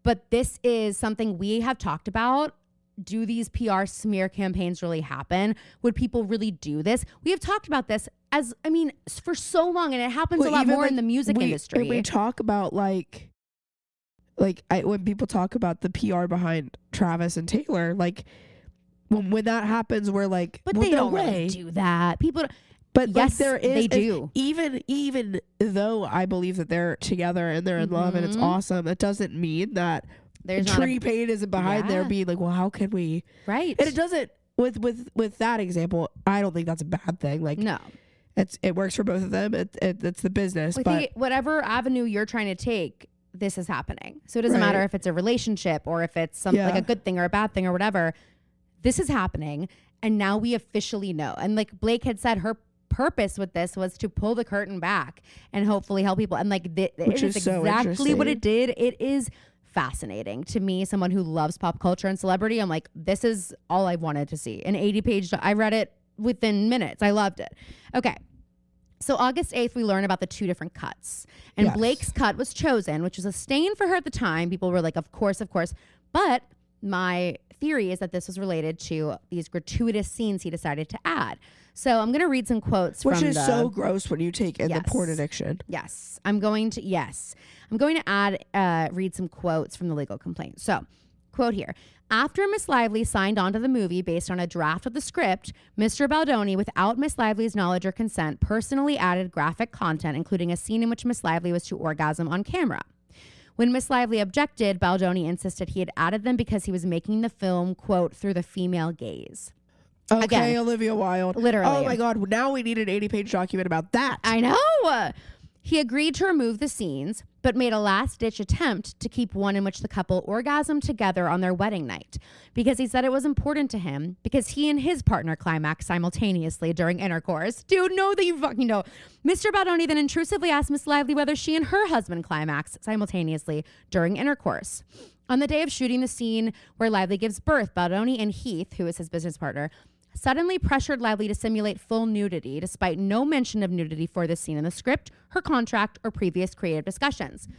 but this is something we have talked about. Do these PR smear campaigns really happen? Would people really do this? We have talked about this for so long, and it happens a lot more in the music industry.
And we talk about when people talk about the PR behind Travis and Taylor, like when that happens, we're like,
but they don't really do that. People,
but
yes,
like
they do.
Even though I believe that they're together and they're in love and it's awesome, it doesn't mean that there's Tree Paine isn't behind there being like, well, how can we?
Right.
And it doesn't. With that example, I don't think that's a bad thing. Like
no.
It works for both of them. It's the business.
But whatever avenue you're trying to take, this is happening. So it doesn't matter if it's a relationship or if it's something like a good thing or a bad thing or whatever. This is happening, and now we officially know. And like Blake had said, her purpose with this was to pull the curtain back and hopefully help people. And like it is exactly what it did. It is fascinating to me, someone who loves pop culture and celebrity. I'm like, this is all I wanted to see. An 80-page. I read it within minutes. I loved it. Okay. So August 8th, we learn about the two different cuts. And Blake's cut was chosen, which was a stain for her at the time. People were like, of course. But my theory is that this was related to these gratuitous scenes he decided to add. So I'm going to read some quotes
Which is so gross when you take in the porn addiction.
I'm going to add, read some quotes from the legal complaint. So, quote here, after Miss Lively signed on to the movie based on a draft of the script, Mr. Baldoni, without Miss Lively's knowledge or consent, personally added graphic content, including a scene in which Miss Lively was to orgasm on camera. When Miss Lively objected, Baldoni insisted he had added them because he was making the film, quote, through the female gaze.
Okay,
Again,
Olivia Wilde.
literally.
Oh my God. Now we need an 80-page document about that.
I know. He agreed to remove the scenes, but made a last-ditch attempt to keep one in which the couple orgasmed together on their wedding night because he said it was important to him because he and his partner climaxed simultaneously during intercourse. Dude, know that you fucking know. Mr. Baldoni then intrusively asked Miss Lively whether she and her husband climaxed simultaneously during intercourse. On the day of shooting the scene where Lively gives birth, Baldoni and Heath, who is his business partner, suddenly pressured Lively to simulate full nudity, despite no mention of nudity for this scene in the script, her contract, or previous creative discussions.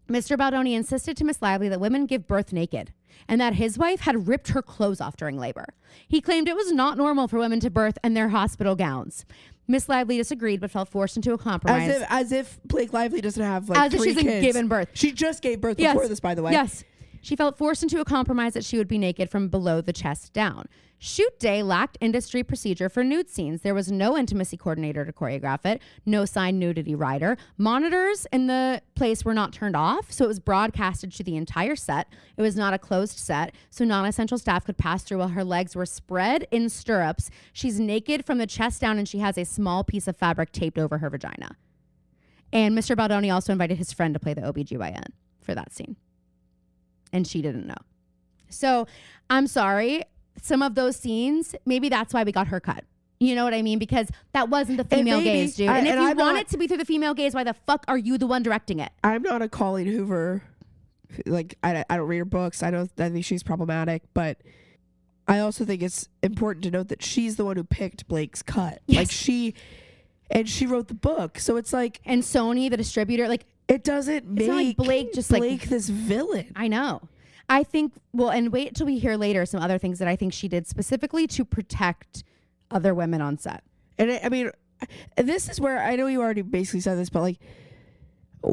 Mr. Baldoni insisted to Miss Lively that women give birth naked, and that his wife had ripped her clothes off during labor. He claimed it was not normal for women to birth in their hospital gowns. Miss Lively disagreed, but felt forced into a compromise.
As if Blake Lively doesn't have like
as if
3
she's
kids.
given birth.
She just gave birth before this, by the way.
Yes. She felt forced into a compromise that she would be naked from below the chest down. Shoot day lacked industry procedure for nude scenes. There was no intimacy coordinator to choreograph it, no signed nudity rider. Monitors in the place were not turned off, so it was broadcasted to the entire set. It was not a closed set, so non-essential staff could pass through while her legs were spread in stirrups. She's naked from the chest down, and she has a small piece of fabric taped over her vagina. And Mr. Baldoni also invited his friend to play the OBGYN for that scene. And she didn't know. So I'm sorry. Some of those scenes, maybe that's why we got her cut. You know what I mean? Because that wasn't the female gaze, dude. And if you want it to be through the female gaze, why the fuck are you the one directing it?
I'm not a Colleen Hoover. Like, I don't read her books. I think she's problematic. But I also think it's important to note that she's the one who picked Blake's cut.
Yes.
Like, she wrote the book. So it's like...
And Sony, the distributor, like...
It doesn't make
like Blake just
Blake this villain.
I know. I think, well, and wait till we hear later some other things that I think she did specifically to protect other women on set.
And I mean, this is where I know you already basically said this, but like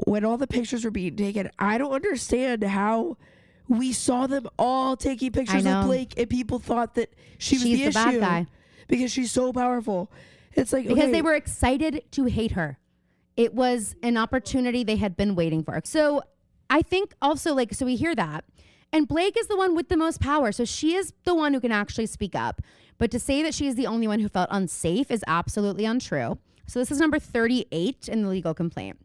when all the pictures were being taken, I don't understand how we saw them all taking pictures of Blake and people thought that she's the issue
bad guy
because she's so powerful. It's like,
because they were excited to hate her. It was an opportunity they had been waiting for. So I think also, like, so we hear that. And Blake is the one with the most power. So she is the one who can actually speak up. But to say that she is the only one who felt unsafe is absolutely untrue. So this is number 38 in the legal complaint.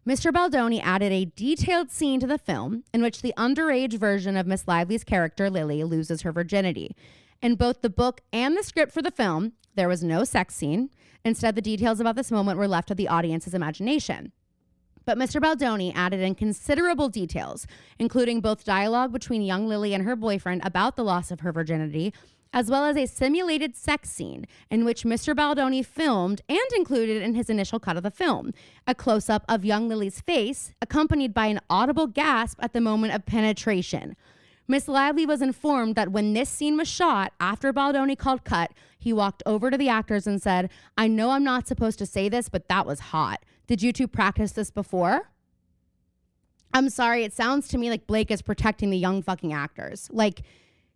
Mr. Baldoni added a detailed scene to the film in which the underage version of Miss Lively's character, Lily, loses her virginity. In both the book and the script for the film, there was no sex scene. Instead, the details about this moment were left to the audience's imagination. But Mr. Baldoni added in considerable details, including both dialogue between young Lily and her boyfriend about the loss of her virginity, as well as a simulated sex scene in which Mr. Baldoni filmed and included in his initial cut of the film, a close-up of young Lily's face, accompanied by an audible gasp at the moment of penetration. Miss Lively was informed that when this scene was shot, after Baldoni called cut, he walked over to the actors and said, "I know I'm not supposed to say this, but that was hot. Did you two practice this before?" I'm sorry, it sounds to me like Blake is protecting the young fucking actors. Like,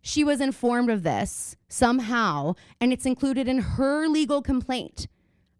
she was informed of this somehow, and it's included in her legal complaint.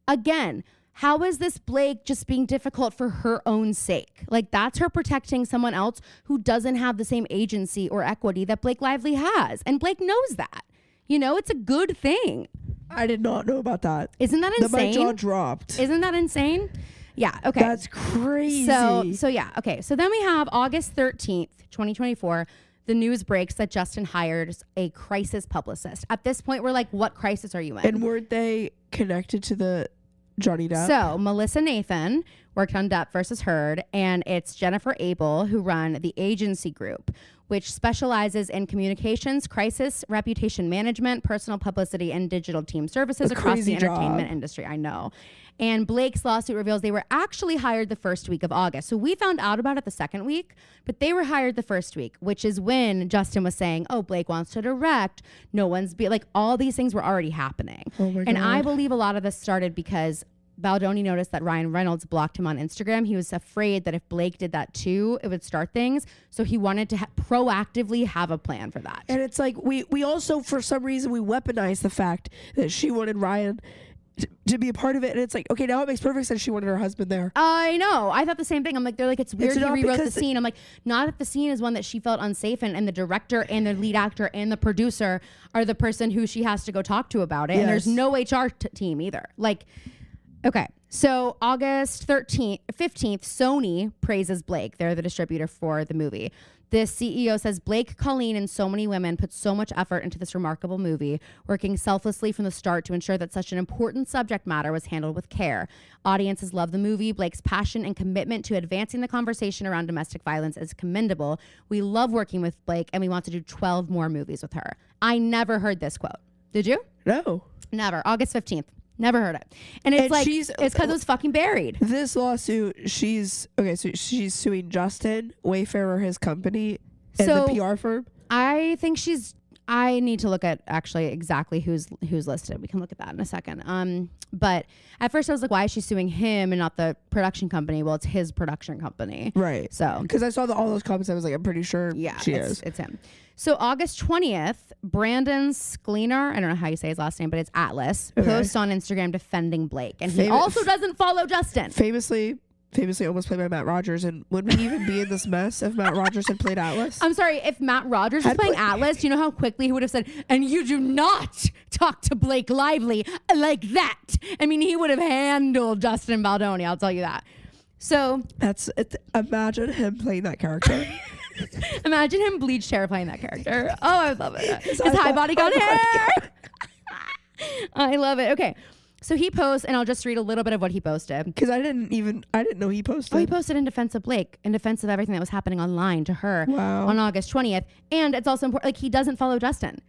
Again, how is this Blake just being difficult for her own sake? Like, that's her protecting someone else who doesn't have the same agency or equity that Blake Lively has. And Blake knows that. You know, it's a good thing.
I did not know about that.
Isn't that insane?
My jaw dropped.
Isn't that insane? Yeah, okay.
That's crazy.
So yeah, okay. So then we have August 13th, 2024. The news breaks that Justin hires a crisis publicist. At this point, we're like, what crisis are you in?
And weren't they connected to the Johnny Depp?
So Melissa Nathan worked on Depp versus Heard, and it's Jennifer Abel who run the agency group, which specializes in communications, crisis, reputation management, personal publicity, and digital team services across the entertainment industry. I know. And Blake's lawsuit reveals they were actually hired the first week of August. So we found out about it the second week, but they were hired the first week, which is when Justin was saying, oh, Blake wants to direct. No one's like all these things were already happening.
Oh my
and
God.
I believe a lot of this started because Baldoni noticed that Ryan Reynolds blocked him on Instagram. He was afraid that if Blake did that too, it would start things. So he wanted to proactively have a plan for that.
And it's like we also, for some reason, we weaponized the fact that she wanted Ryan to be a part of it, and it's like, okay, now it makes perfect sense she wanted her husband there.
I know. I thought the same thing. I'm like, they're like, it's weird he rewrote the scene. I'm like, not if the scene is one that she felt unsafe in, and the director and the lead actor and the producer are the person who she has to go talk to about it. Yes. And there's no HR team either. Like, okay. So August 15th, Sony praises Blake. They're the distributor for the movie. The CEO says, Blake, Colleen, and so many women put so much effort into this remarkable movie, working selflessly from the start to ensure that such an important subject matter was handled with care. Audiences love the movie. Blake's passion and commitment to advancing the conversation around domestic violence is commendable. We love working with Blake, and we want to do 12 more movies with her. I never heard this quote. Did you?
No.
Never. August 15th. Never heard it. And it's like, it's because it was fucking buried.
This lawsuit, she's suing Justin, Wayfarer, his company, and the PR firm.
I think I need to look at actually exactly who's listed. We can look at that in a second. But at first I was like, why is she suing him and not the production company? Well, it's his production company.
Right.
So,
because I saw all those comments, I was like, I'm pretty sure
it's him. So August 20th, Brandon Sklenar, I don't know how you say his last name, but it's Atlas, posts on Instagram defending Blake. And he also doesn't follow Justin.
Famously almost played by Matt Rogers. And would we even be in this mess if Matt Rogers had played Atlas?
I'm sorry, if Matt Rogers was playing Atlas, do you know how quickly he would have said, and you do not talk to Blake Lively like that? I mean, he would have handled Justin Baldoni, I'll tell you that. So
imagine him playing that character.
Imagine him bleached hair playing that character. Oh, I would love it. His high bodyguard hair. I love it. Okay. So he posts, and I'll just read a little bit of what he posted.
Because I didn't know he posted.
Oh, he posted in defense of Blake, in defense of everything that was happening online to her
on
August 20th. And it's also important, like, he doesn't follow Justin.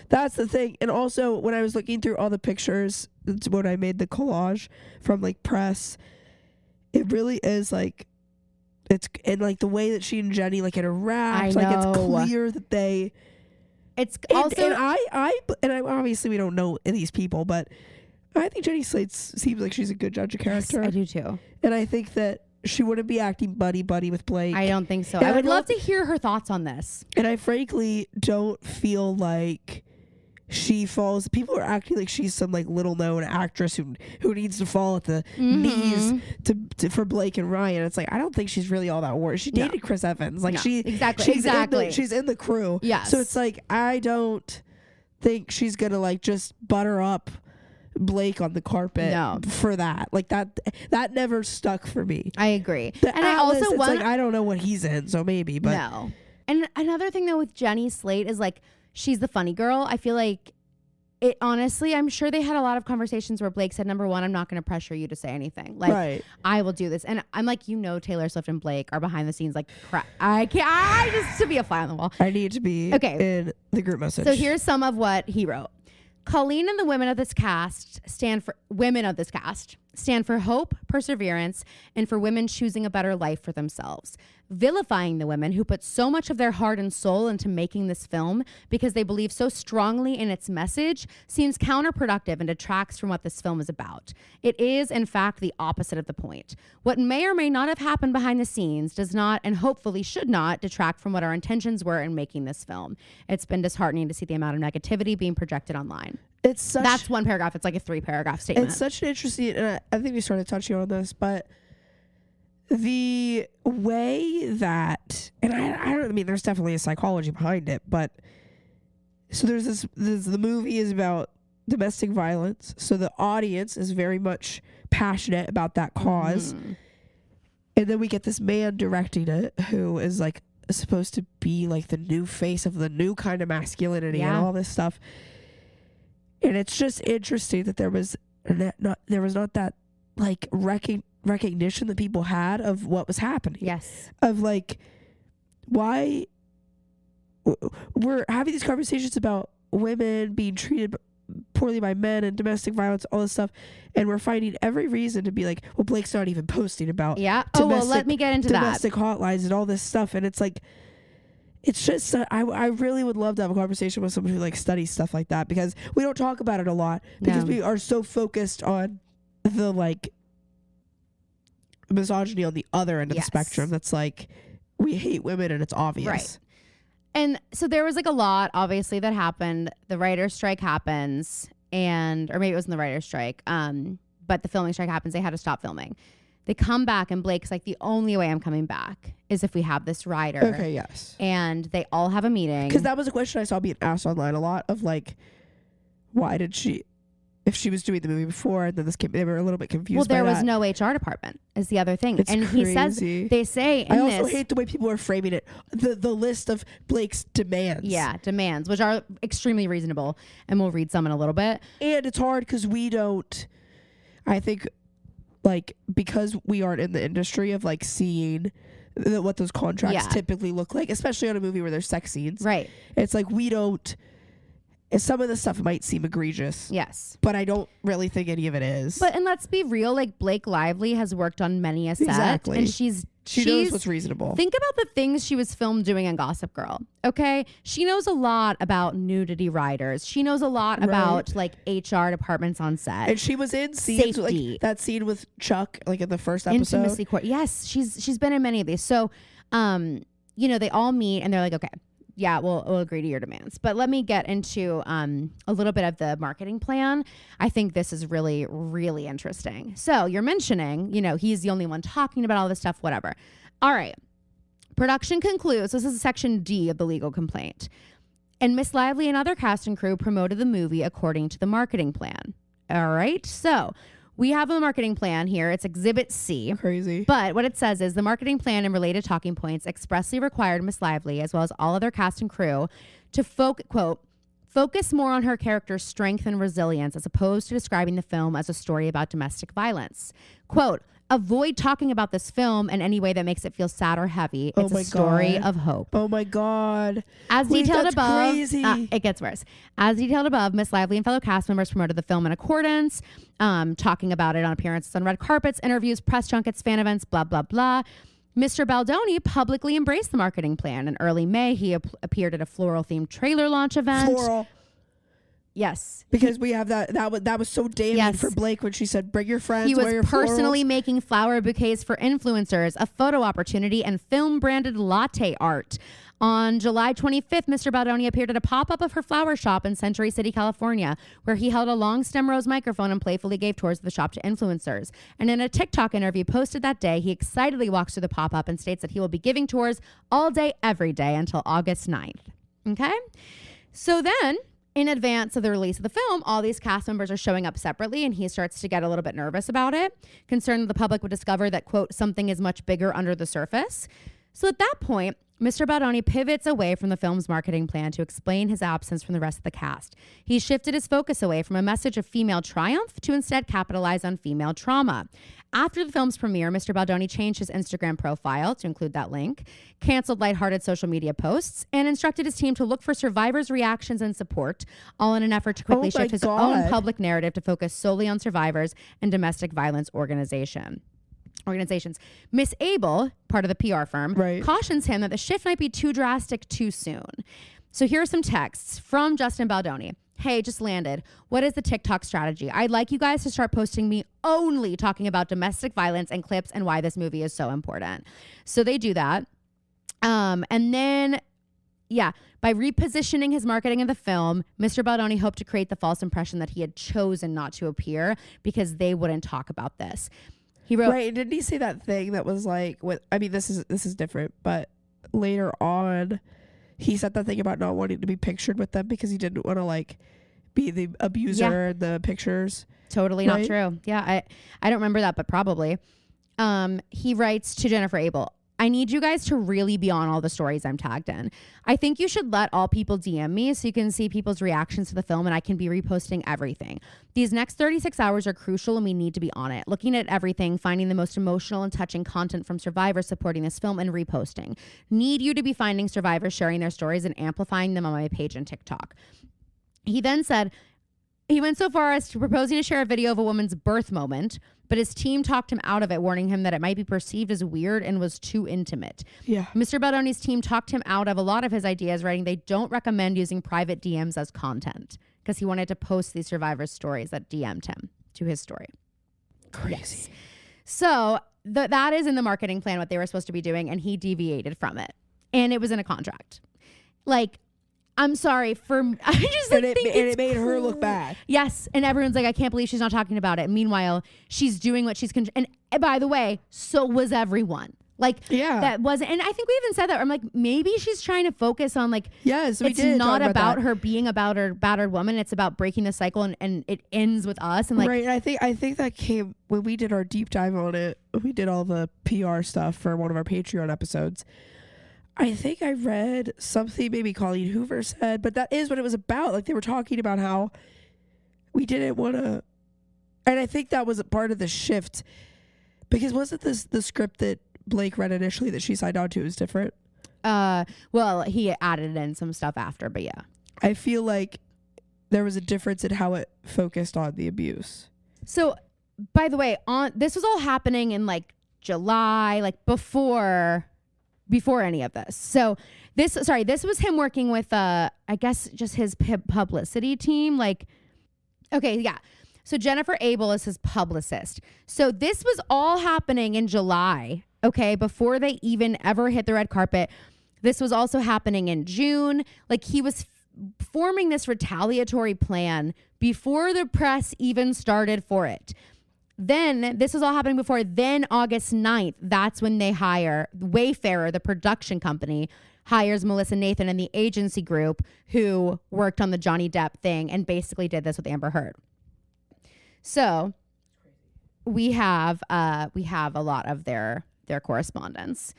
That's the thing. And also, when I was looking through all the pictures, that's when I made the collage from, like, press, it really is, like, it's, and, like, the way that she and Jenny, like, interact, like, it's clear that they...
It's also...
And I obviously, we don't know these people, but... I think Jenny Slate seems like she's a good judge of character.
Yes, I do too.
And I think that she wouldn't be acting buddy-buddy with Blake.
I don't think so. And I would love to hear her thoughts on this.
And I frankly don't feel like she falls... People are acting like she's some like little-known actress who needs to fall at the knees for Blake and Ryan. It's like, I don't think she's really all that worried. She dated Chris Evans. Like
Exactly.
She's in the crew.
Yes.
So it's like, I don't think she's going to like just butter up Blake on the carpet for that. Like that never stuck for me.
I agree.
And I also like, I don't know what he's in, so maybe, but
no. And another thing though with Jenny Slate is like, she's the funny girl. I feel like it, honestly, I'm sure they had a lot of conversations where Blake said, number one, I'm not going to pressure you to say anything. Like, I will do this. And I'm like, Taylor Swift and Blake are behind the scenes like crap. I just to be a fly on the wall.
I need to be in the group message.
So here's some of what he wrote. Colleen and the women of this cast stand for hope, perseverance, and for women choosing a better life for themselves. Vilifying the women who put so much of their heart and soul into making this film because they believe so strongly in its message seems counterproductive and detracts from what this film is about. It is, in fact, the opposite of the point. What may or may not have happened behind the scenes does not, and hopefully should not, detract from what our intentions were in making this film. It's been disheartening to see the amount of negativity being projected online. That's one paragraph. It's like a 3-paragraph statement.
It's such an interesting, and I think we started touching on this, but the way that, and I don't mean, there's definitely a psychology behind it, but so there's the movie is about domestic violence, so the audience is very much passionate about that cause, and then we get this man directing it who is like supposed to be like the new face of the new kind of masculinity and all this stuff. And it's just interesting that there was not that like recognition that people had of what was happening.
Yes.
Of like, why we're having these conversations about women being treated poorly by men and domestic violence, all this stuff, and we're finding every reason to be like, well, Blake's not even posting about
let me get into
domestic hotlines and all this stuff, and it's like, it's just I really would love to have a conversation with someone who like studies stuff like that, because we don't talk about it a lot because we are so focused on the like misogyny on the other end of the spectrum. That's like, we hate women and it's obvious.
Right. And so there was like a lot, obviously, that happened. The writer's strike happens, or maybe it wasn't the writer's strike, but the filming strike happens. They had to stop filming. They come back, and Blake's like, the only way I'm coming back is if we have this writer.
Okay, yes.
And they all have a meeting.
Because that was a question I saw being asked online a lot of like, why did she, if she was doing the movie before and then this came, they were a little bit confused.
Well, there
by
was
that.
no HR department is the other thing.
It's
and
crazy.
he says, they say in
I also
this,
hate the way people are framing it. The list of Blake's demands.
Yeah, demands, which are extremely reasonable. And we'll read some in a little bit.
And it's hard because we don't, I think, like, because we aren't in the industry of like seeing what those contracts typically look like, especially on a movie where there's sex scenes.
Right.
It's like we don't, some of the stuff might seem egregious.
Yes.
But I don't really think any of it is.
And let's be real, like Blake Lively has worked on many a set.
Exactly.
And
she knows what's reasonable.
Think about the things she was filmed doing in Gossip Girl. Okay. She knows a lot about nudity writers. She knows a lot about like HR departments on set.
And she was in scenes like that scene with Chuck, like in the first episode.
Intimacy court. Yes, she's been in many of these. So you know, they all meet and they're like, okay, yeah, we'll agree to your demands. But let me get into a little bit of the marketing plan. I think this is really, really interesting. So you're mentioning, you know, he's the only one talking about all this stuff, whatever. All right. Production concludes. This is section D of the legal complaint. And Miss Lively and other cast and crew promoted the movie according to the marketing plan. All right. So we have a marketing plan here. It's Exhibit C.
Crazy.
But what it says is the marketing plan and related talking points expressly required Miss Lively, as well as all other cast and crew, to focus more on her character's strength and resilience as opposed to describing the film as a story about domestic violence. Quote, avoid talking about this film in any way that makes it feel sad or heavy. It's a story of hope.
Oh my God.
As detailed above,
crazy.
It gets worse. As detailed above, Miss Lively and fellow cast members promoted the film in accordance, talking about it on appearances on red carpets, interviews, press junkets, fan events, blah, blah, blah. Mr. Baldoni publicly embraced the marketing plan. In early May, he appeared at a floral-themed trailer launch event.
Floral.
Yes.
Because we have that was so damning for Blake when she said, bring your friends.
He was
wear your
personally
florals.
making flower bouquets for influencers, a photo opportunity, and film-branded latte art. On July 25th, Mr. Baldoni appeared at a pop-up of her flower shop in Century City, California, where he held a long stem rose microphone and playfully gave tours of the shop to influencers. And in a TikTok interview posted that day, he excitedly walks through the pop-up and states that he will be giving tours all day, every day until August 9th. Okay? So then, in advance of the release of the film, all these cast members are showing up separately, and he starts to get a little bit nervous about it, concerned that the public would discover that, quote, something is much bigger under the surface. So at that point, Mr. Baldoni pivots away from the film's marketing plan to explain his absence from the rest of the cast. He shifted his focus away from a message of female triumph to instead capitalize on female trauma. After the film's premiere, Mr. Baldoni changed his Instagram profile to include that link, canceled lighthearted social media posts, and instructed his team to look for survivors' reactions and support, all in an effort to quickly shift his own public narrative to focus solely on survivors and domestic violence organizations. Miss Abel, part of the PR firm, cautions him that the shift might be too drastic too soon. So here are some texts from Justin Baldoni. Hey, just landed. What is the TikTok strategy? I'd like you guys to start posting me only talking about domestic violence and clips and why this movie is so important. So they do that. And then, by repositioning his marketing of the film, Mr. Baldoni hoped to create the false impression that he had chosen not to appear because they wouldn't talk about this. He wrote,
right? Didn't he say that thing that was like, "What?" I mean, this is different, but later on, he said that thing about not wanting to be pictured with them because he didn't want to like be the abuser in the pictures.
Totally not true. Yeah, I don't remember that, but probably. He writes to Jennifer Abel, I need you guys to really be on all the stories I'm tagged in. I think you should let all people DM me so you can see people's reactions to the film and I can be reposting everything. These next 36 hours are crucial and we need to be on it. Looking at everything, finding the most emotional and touching content from survivors supporting this film and reposting. Need you to be finding survivors sharing their stories and amplifying them on my page and TikTok. He then said, he went so far as to proposing to share a video of a woman's birth moment, but his team talked him out of it, warning him that it might be perceived as weird and was too intimate. Yeah. Mr. Baldoni's team talked him out of a lot of his ideas, writing they don't recommend using private DMs as content because he wanted to post these survivors' stories that DM'd him to his story.
Crazy.
Yes. So that is in the marketing plan what they were supposed to be doing, and he deviated from it, and it was in a contract. Like, I'm sorry for I just like, think
it made her look bad.
Yes, and everyone's like, I can't believe she's not talking about it. Meanwhile, she's doing what she's and by the way, so was everyone. Like,
yeah,
that wasn't, and I think we even said that. I'm like, maybe she's trying to focus on like,
yes,
it's not about her being about her battered woman. It's about breaking the cycle, and it ends with us. And like,
right. And I think that came when we did our deep dive on it. We did all the PR stuff for one of our Patreon episodes. I think I read something maybe Colleen Hoover said, but that is what it was about. Like, they were talking about how we didn't want to, and I think that was a part of the shift, because wasn't this the script that Blake read initially that she signed on to is different?
Well, he added in some stuff after, but yeah.
I feel like there was a difference in how it focused on the abuse.
So, by the way, this was all happening in like July, like before any of this. So this was him working with I guess just his publicity team. Like, okay, yeah. So Jennifer Abel is his publicist. So this was all happening in July, okay, before they even ever hit the red carpet. This was also happening in June. Like, he was forming this retaliatory plan before the press even started for it. Then, this was all happening before, then August 9th, that's when they hire Wayfarer, the production company, hires Melissa Nathan and the agency group who worked on the Johnny Depp thing and basically did this with Amber Heard. So we have a lot of their correspondence.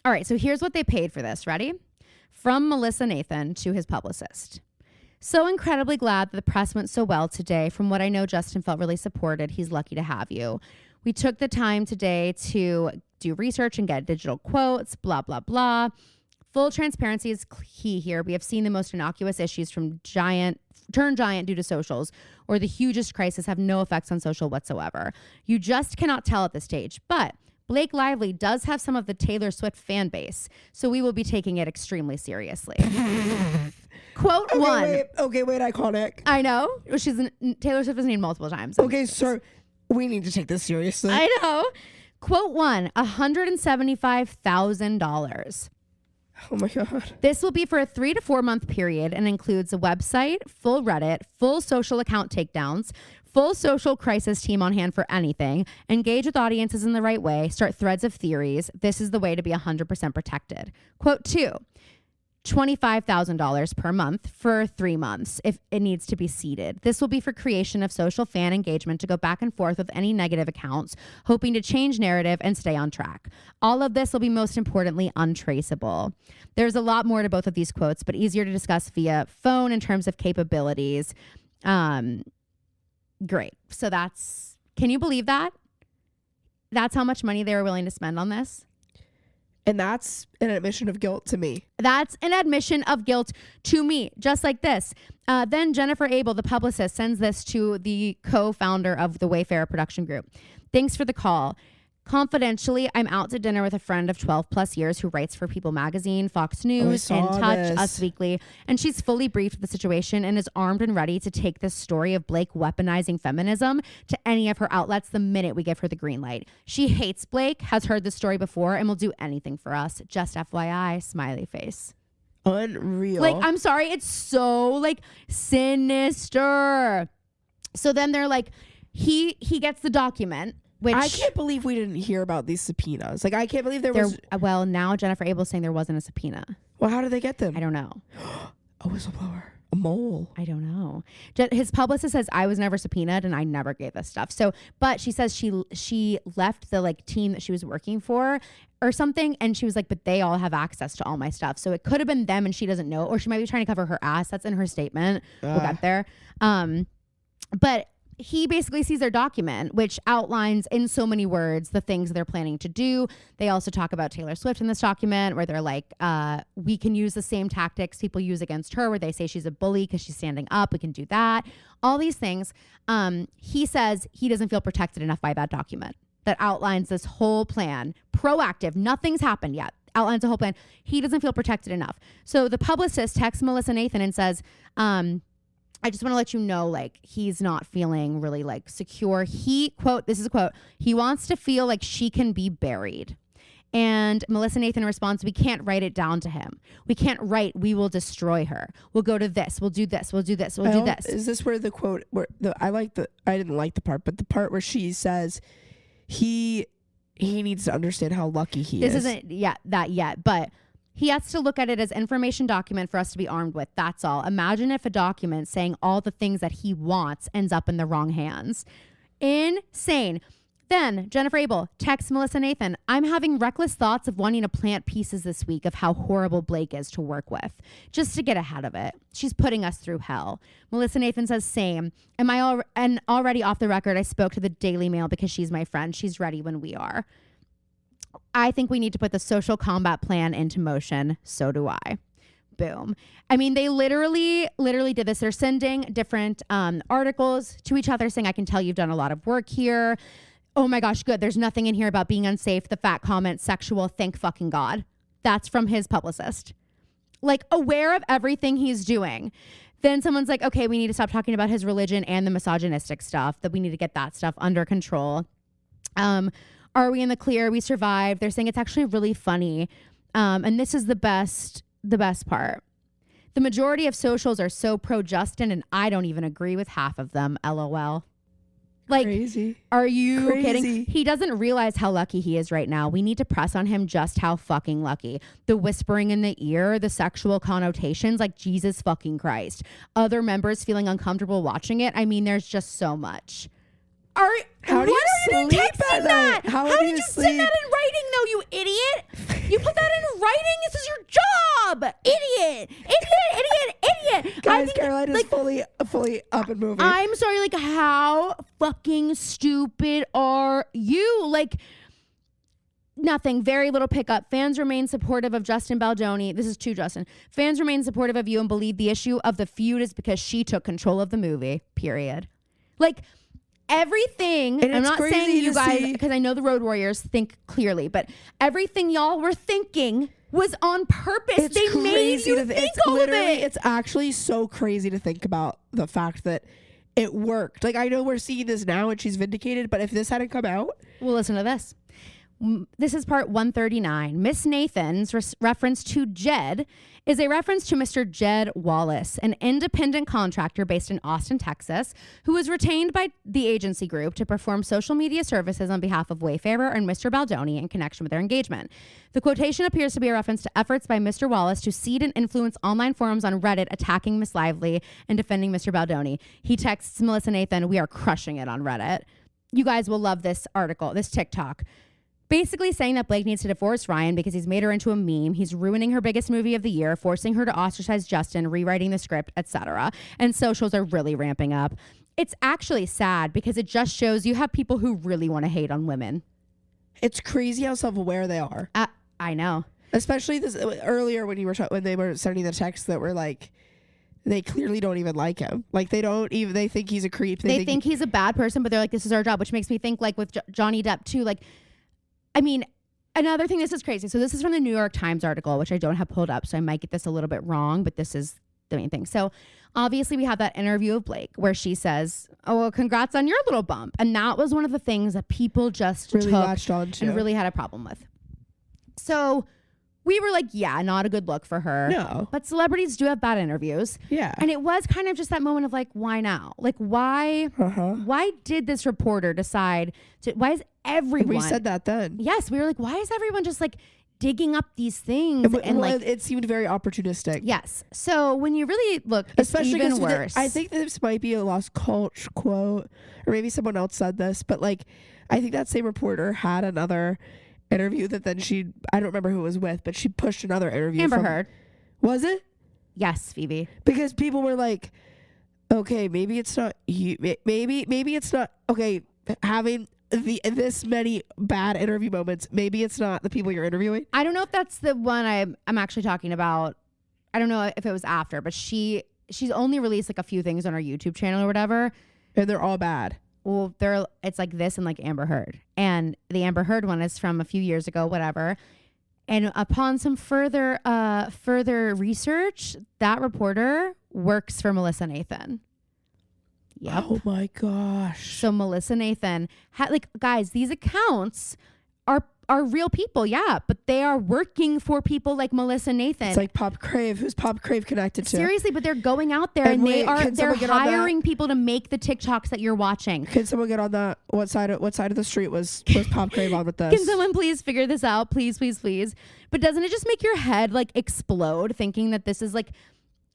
All right, so here's what they paid for this. Ready? From Melissa Nathan to his publicist. So incredibly glad that the press went so well today. From what I know, Justin felt really supported. He's lucky to have you. We took the time today to do research and get digital quotes, blah, blah, blah. Full transparency is key here. We have seen the most innocuous issues from turn giant due to socials, or the hugest crisis have no effects on social whatsoever. You just cannot tell at this stage, but Blake Lively does have some of the Taylor Swift fan base, so we will be taking it extremely seriously. Quote one.
Wait, iconic.
I know. Taylor Swift was named multiple times.
Okay, sir, we need to take this seriously.
I know. Quote one, $175,000.
Oh my God.
This will be for a 3 to 4 month period and includes a website, full Reddit, full social account takedowns, full social crisis team on hand for anything, engage with audiences in the right way, start threads of theories. This is the way to be 100% protected. Quote two, $25,000 per month for 3 months if it needs to be seeded. This will be for creation of social fan engagement to go back and forth with any negative accounts, hoping to change narrative and stay on track. All of this will be most importantly untraceable. There's a lot more to both of these quotes, but easier to discuss via phone in terms of capabilities. Great. So can you believe that? That's how much money they were willing to spend on this?
And that's an admission of guilt to me.
That's an admission of guilt to me, just like this. Then Jennifer Abel, the publicist, sends this to the co-founder of the Wayfarer production group. Thanks for the call. Confidentially, I'm out to dinner with a friend of 12 plus years who writes for People Magazine, Fox News, In Touch, Us Weekly, and she's fully briefed of the situation and is armed and ready to take this story of Blake weaponizing feminism to any of her outlets the minute we give her the green light. She hates Blake, has heard the story before, and will do anything for us. Just FYI, smiley face.
Unreal.
Like, I'm sorry, it's so like sinister. So then they're like, he gets the document. Which
I can't believe we didn't hear about these subpoenas. Like, I can't believe there was...
Well, now Jennifer Abel's saying there wasn't a subpoena.
Well, how did they get them?
I don't know.
A whistleblower. A mole.
I don't know. His publicist says, I was never subpoenaed and I never gave this stuff. So, but she says she left the like team that she was working for or something. And she was like, but they all have access to all my stuff. So it could have been them and she doesn't know, or she might be trying to cover her ass. That's in her statement. We'll get there. But he basically sees their document, which outlines in so many words the things they're planning to do. They also talk about Taylor Swift in this document where they're like, we can use the same tactics people use against her where they say she's a bully because she's standing up. We can do that. All these things. He says he doesn't feel protected enough by that document that outlines this whole plan. Proactive. Nothing's happened yet. Outlines a whole plan. He doesn't feel protected enough. So the publicist texts Melissa Nathan and says, I just want to let you know, like, he's not feeling really like secure. He, quote, this is a quote, he wants to feel like she can be buried. And Melissa Nathan responds, we can't write it down to him. We can't write, we will destroy her. We'll go to this. We'll do this. We'll do this. We'll do this.
Is this where the quote, I didn't like the part, but the part where she says he needs to understand how lucky he is.
This isn't that yet, but he has to look at it as information document for us to be armed with. That's all. Imagine if a document saying all the things that he wants ends up in the wrong hands. Insane. Then Jennifer Abel texts Melissa Nathan, I'm having reckless thoughts of wanting to plant pieces this week of how horrible Blake is to work with, just to get ahead of it. She's putting us through hell. Melissa Nathan says, same. And already off the record, I spoke to the Daily Mail because she's my friend. She's ready when we are. I think we need to put the social combat plan into motion. So do I. Boom. I mean, they literally did this. They're sending different articles to each other saying, I can tell you've done a lot of work here. Oh my gosh, good. There's nothing in here about being unsafe. The fat comment, sexual. Thank fucking God. That's from his publicist. Like, aware of everything he's doing. Then someone's like, okay, we need to stop talking about his religion and the misogynistic stuff, that we need to get that stuff under control. Are we in the clear? We survived. They're saying it's actually really funny. And this is the best part. The majority of socials are so pro Justin, and I don't even agree with half of them. LOL. Like, crazy. Are you kidding? He doesn't realize how lucky he is right now. We need to press on him just how fucking lucky. The whispering in the ear, the sexual connotations, like Jesus fucking Christ. Other members feeling uncomfortable watching it. I mean, there's just so much.
How do you sleep at night?
How did you send that in writing, though, you idiot? You put that in writing? This is your job. Idiot.
Guys, Caroline is fully up and moving.
I'm sorry, like, how fucking stupid are you? Like, nothing. Very little pickup. Fans remain supportive of Justin Baldoni. This is to Justin. Fans remain supportive of you and believe the issue of the feud is because she took control of the movie. Period. Like, everything, I'm not saying you guys, because I know the Road Warriors think clearly, but everything y'all were thinking was on purpose. They made you think all of it.
It's actually so crazy to think about the fact that it worked. Like, I know we're seeing this now and she's vindicated, but if this hadn't come out.
Well, listen to this. This is part 139. Miss Nathan's reference to Jed is a reference to Mr. Jed Wallace, an independent contractor based in Austin, Texas, who was retained by the agency group to perform social media services on behalf of Wayfarer and Mr. Baldoni in connection with their engagement. The quotation appears to be a reference to efforts by Mr. Wallace to seed and influence online forums on Reddit attacking Miss Lively and defending Mr. Baldoni. He texts Melissa Nathan, we are crushing it on Reddit. You guys will love this article, this TikTok. Basically saying that Blake needs to divorce Ryan because he's made her into a meme. He's ruining her biggest movie of the year, forcing her to ostracize Justin, rewriting the script, etc. And socials are really ramping up. It's actually sad because it just shows you have people who really want to hate on women.
It's crazy how self-aware they are.
I know.
Especially this earlier when they were sending the texts that were like, they clearly don't even like him. Like, they think he's a creep.
They think he's a bad person, but they're like, this is our job, which makes me think like with Johnny Depp too, like, I mean, another thing, this is crazy. So this is from the New York Times article, which I don't have pulled up, so I might get this a little bit wrong, but this is the main thing. So obviously we have that interview of Blake where she says, oh, well, congrats on your little bump. And that was one of the things that people just
really
took
latched on to
and really had a problem with. So we were like, yeah, not a good look for her.
No.
But celebrities do have bad interviews.
Yeah.
And it was kind of just that moment of like, why now? Like, why did this reporter decide to, why is everyone.
We said that then.
Yes. We were like, why is everyone just like digging up these things? And like,
it seemed very opportunistic.
Yes. So when you really look, it's especially even worse.
I think this might be a lost cult quote, or maybe someone else said this, but like, I think that same reporter had another interview that then I don't remember who it was with, but she pushed another interview.
Amber Heard.
Was it?
Yes, Phoebe.
Because people were like, okay, maybe it's not you. Maybe it's not, okay, having this many bad interview moments, maybe it's not the people you're interviewing.
I don't know if that's the one I'm actually talking about. I don't know if it was after, but she's only released like a few things on her YouTube channel or whatever.
And they're all bad.
Well, it's like this and like Amber Heard. And the Amber Heard one is from a few years ago, whatever. And upon some further research, that reporter works for Melissa Nathan. Yep.
Oh my gosh.
So Melissa Nathan guys, these accounts are real people, yeah, but they are working for people like Melissa Nathan.
It's like Pop Crave. Who's Pop Crave connected to?
Seriously, but they're going out there and they're hiring people to make the TikToks that you're watching.
Can someone get on that? What side of the street was Pop Crave on with this?
Can someone please figure this out? Please, please, please. But doesn't it just make your head like explode thinking that this is like,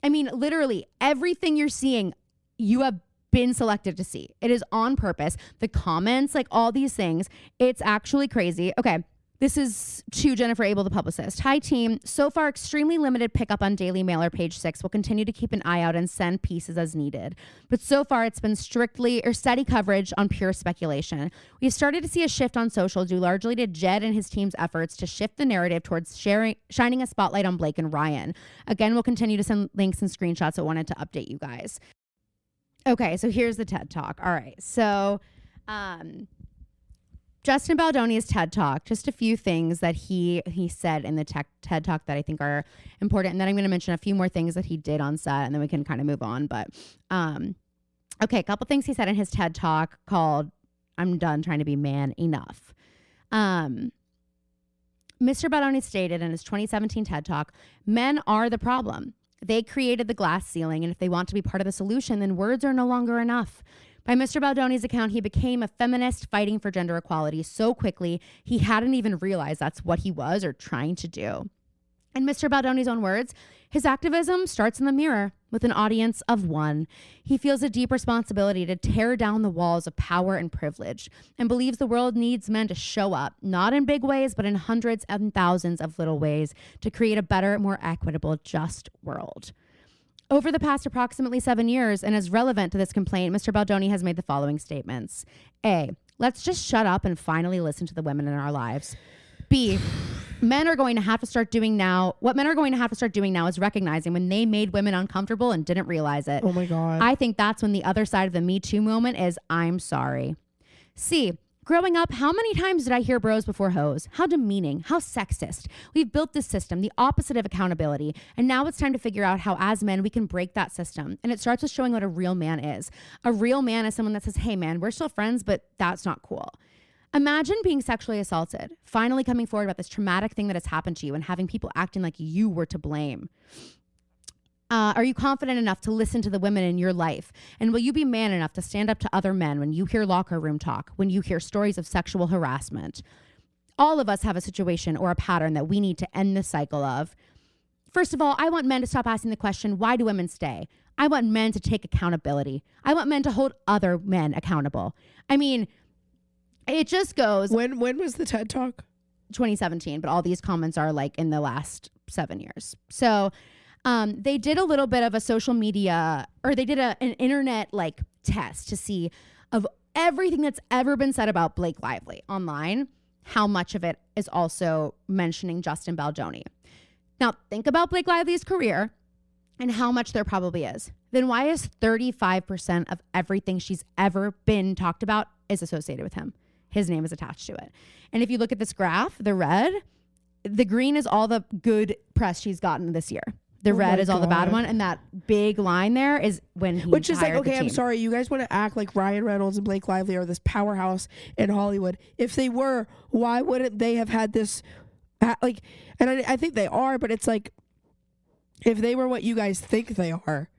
I mean, literally everything you're seeing, you have been selected to see. It is on purpose. The comments, like all these things, it's actually crazy. Okay. This is to Jennifer Abel, the publicist. Hi, team. So far, extremely limited pickup on Daily Mail or Page 6. We'll continue to keep an eye out and send pieces as needed. But so far, it's been steady coverage on pure speculation. We've started to see a shift on social due largely to Jed and his team's efforts to shift the narrative towards shining a spotlight on Blake and Ryan. Again, we'll continue to send links and screenshots. I wanted to update you guys. Okay, so here's the TED Talk. All right, so Justin Baldoni's TED Talk, just a few things that he said in the TED Talk that I think are important. And then I'm going to mention a few more things that he did on set, and then we can kind of move on. But, okay, a couple things he said in his TED Talk called, I'm done trying to be man enough. Mr. Baldoni stated in his 2017 TED Talk, men are the problem. They created the glass ceiling, and if they want to be part of the solution, then words are no longer enough. By Mr. Baldoni's account, he became a feminist fighting for gender equality so quickly he hadn't even realized that's what he was or trying to do. In Mr. Baldoni's own words, his activism starts in the mirror with an audience of one. He feels a deep responsibility to tear down the walls of power and privilege and believes the world needs men to show up, not in big ways, but in hundreds and thousands of little ways to create a better, more equitable, just world. Over the past approximately 7 years, and as relevant to this complaint, Mr. Baldoni has made the following statements. A, let's just shut up and finally listen to the women in our lives. B, what men are going to have to start doing now is recognizing when they made women uncomfortable and didn't realize it.
Oh my God.
I think that's when the other side of the Me Too moment is, I'm sorry. C, growing up, how many times did I hear bros before hoes? How demeaning, how sexist. We've built this system, the opposite of accountability. And now it's time to figure out how as men we can break that system. And it starts with showing what a real man is. A real man is someone that says, hey man, we're still friends, but that's not cool. Imagine being sexually assaulted, finally coming forward about this traumatic thing that has happened to you and having people acting like you were to blame. Are you confident enough to listen to the women in your life? And will you be man enough to stand up to other men when you hear locker room talk, when you hear stories of sexual harassment? All of us have a situation or a pattern that we need to end the cycle of. First of all, I want men to stop asking the question, why do women stay? I want men to take accountability. I want men to hold other men accountable. I mean, it just goes.
When was the TED Talk?
2017, but all these comments are like in the last 7 years. So they did a little bit of a social media, or they did an internet like test to see of everything that's ever been said about Blake Lively online, how much of it is also mentioning Justin Baldoni. Now think about Blake Lively's career and how much there probably is. Then why is 35% of everything she's ever been talked about is associated with him? His name is attached to it. And if you look at this graph, the red, the green is all the good press she's gotten this year. The red is all the bad one. And that big line there is when he
Which is like,
hired
okay,
the team.
I'm sorry. You guys want to act like Ryan Reynolds and Blake Lively are this powerhouse in Hollywood. If they were, why wouldn't they have had this, like, and I think they are, but it's like, if they were what you guys think they are,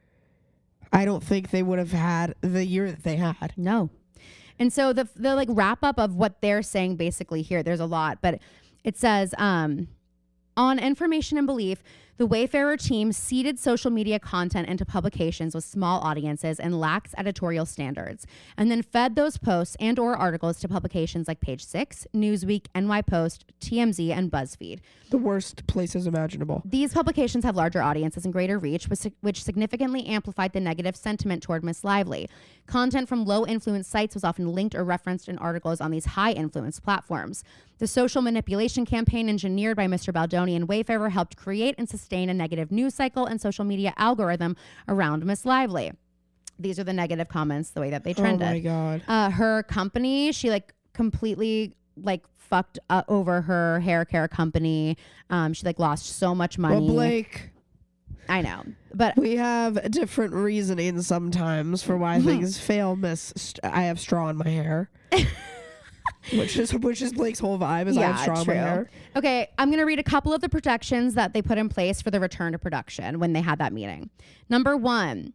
I don't think they would have had the year that they had.
No. And so the like wrap up of what they're saying basically here, there's a lot, but it says, on information and belief, the Wayfarer team seeded social media content into publications with small audiences and lax editorial standards, and then fed those posts and or articles to publications like Page 6, Newsweek, NY Post, TMZ, and BuzzFeed.
The worst places imaginable.
These publications have larger audiences and greater reach, which significantly amplified the negative sentiment toward Miss Lively. Content from low-influence sites was often linked or referenced in articles on these high-influence platforms. The social manipulation campaign engineered by Mr. Baldoni and Wayfarer helped create and sustain a negative news cycle and social media algorithm around Miss Lively. These are the negative comments, the way that they trended.
Oh my God.
Her company, she like completely like fucked over her hair care company. She like lost so much money.
Well, Blake.
I know. But
we have different reasoning sometimes for why things fail, miss. I have straw in my hair. which is Blake's whole vibe is I have straw in my hair.
Okay, I'm going to read a couple of the protections that they put in place for the return to production when they had that meeting. Number 1,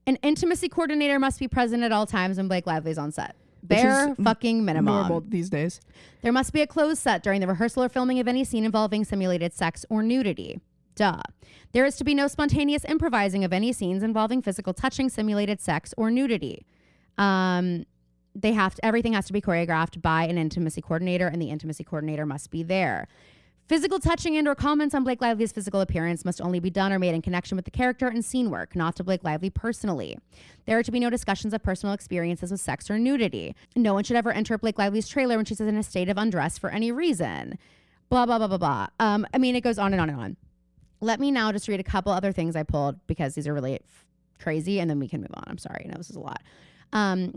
an intimacy coordinator must be present at all times when Blake Lively's on set. Bare fucking minimum.
Normal these days.
There must be a closed set during the rehearsal or filming of any scene involving simulated sex or nudity. Duh. There is to be no spontaneous improvising of any scenes involving physical touching, simulated sex, or nudity. Everything has to be choreographed by an intimacy coordinator, and the intimacy coordinator must be there. Physical touching and or comments on Blake Lively's physical appearance must only be done or made in connection with the character and scene work, not to Blake Lively personally. There are to be no discussions of personal experiences with sex or nudity. No one should ever enter Blake Lively's trailer when she's in a state of undress for any reason. Blah, blah, blah, blah, blah. It goes on and on and on. Let me now just read a couple other things I pulled because these are really crazy, and then we can move on. I'm sorry. I know this is a lot.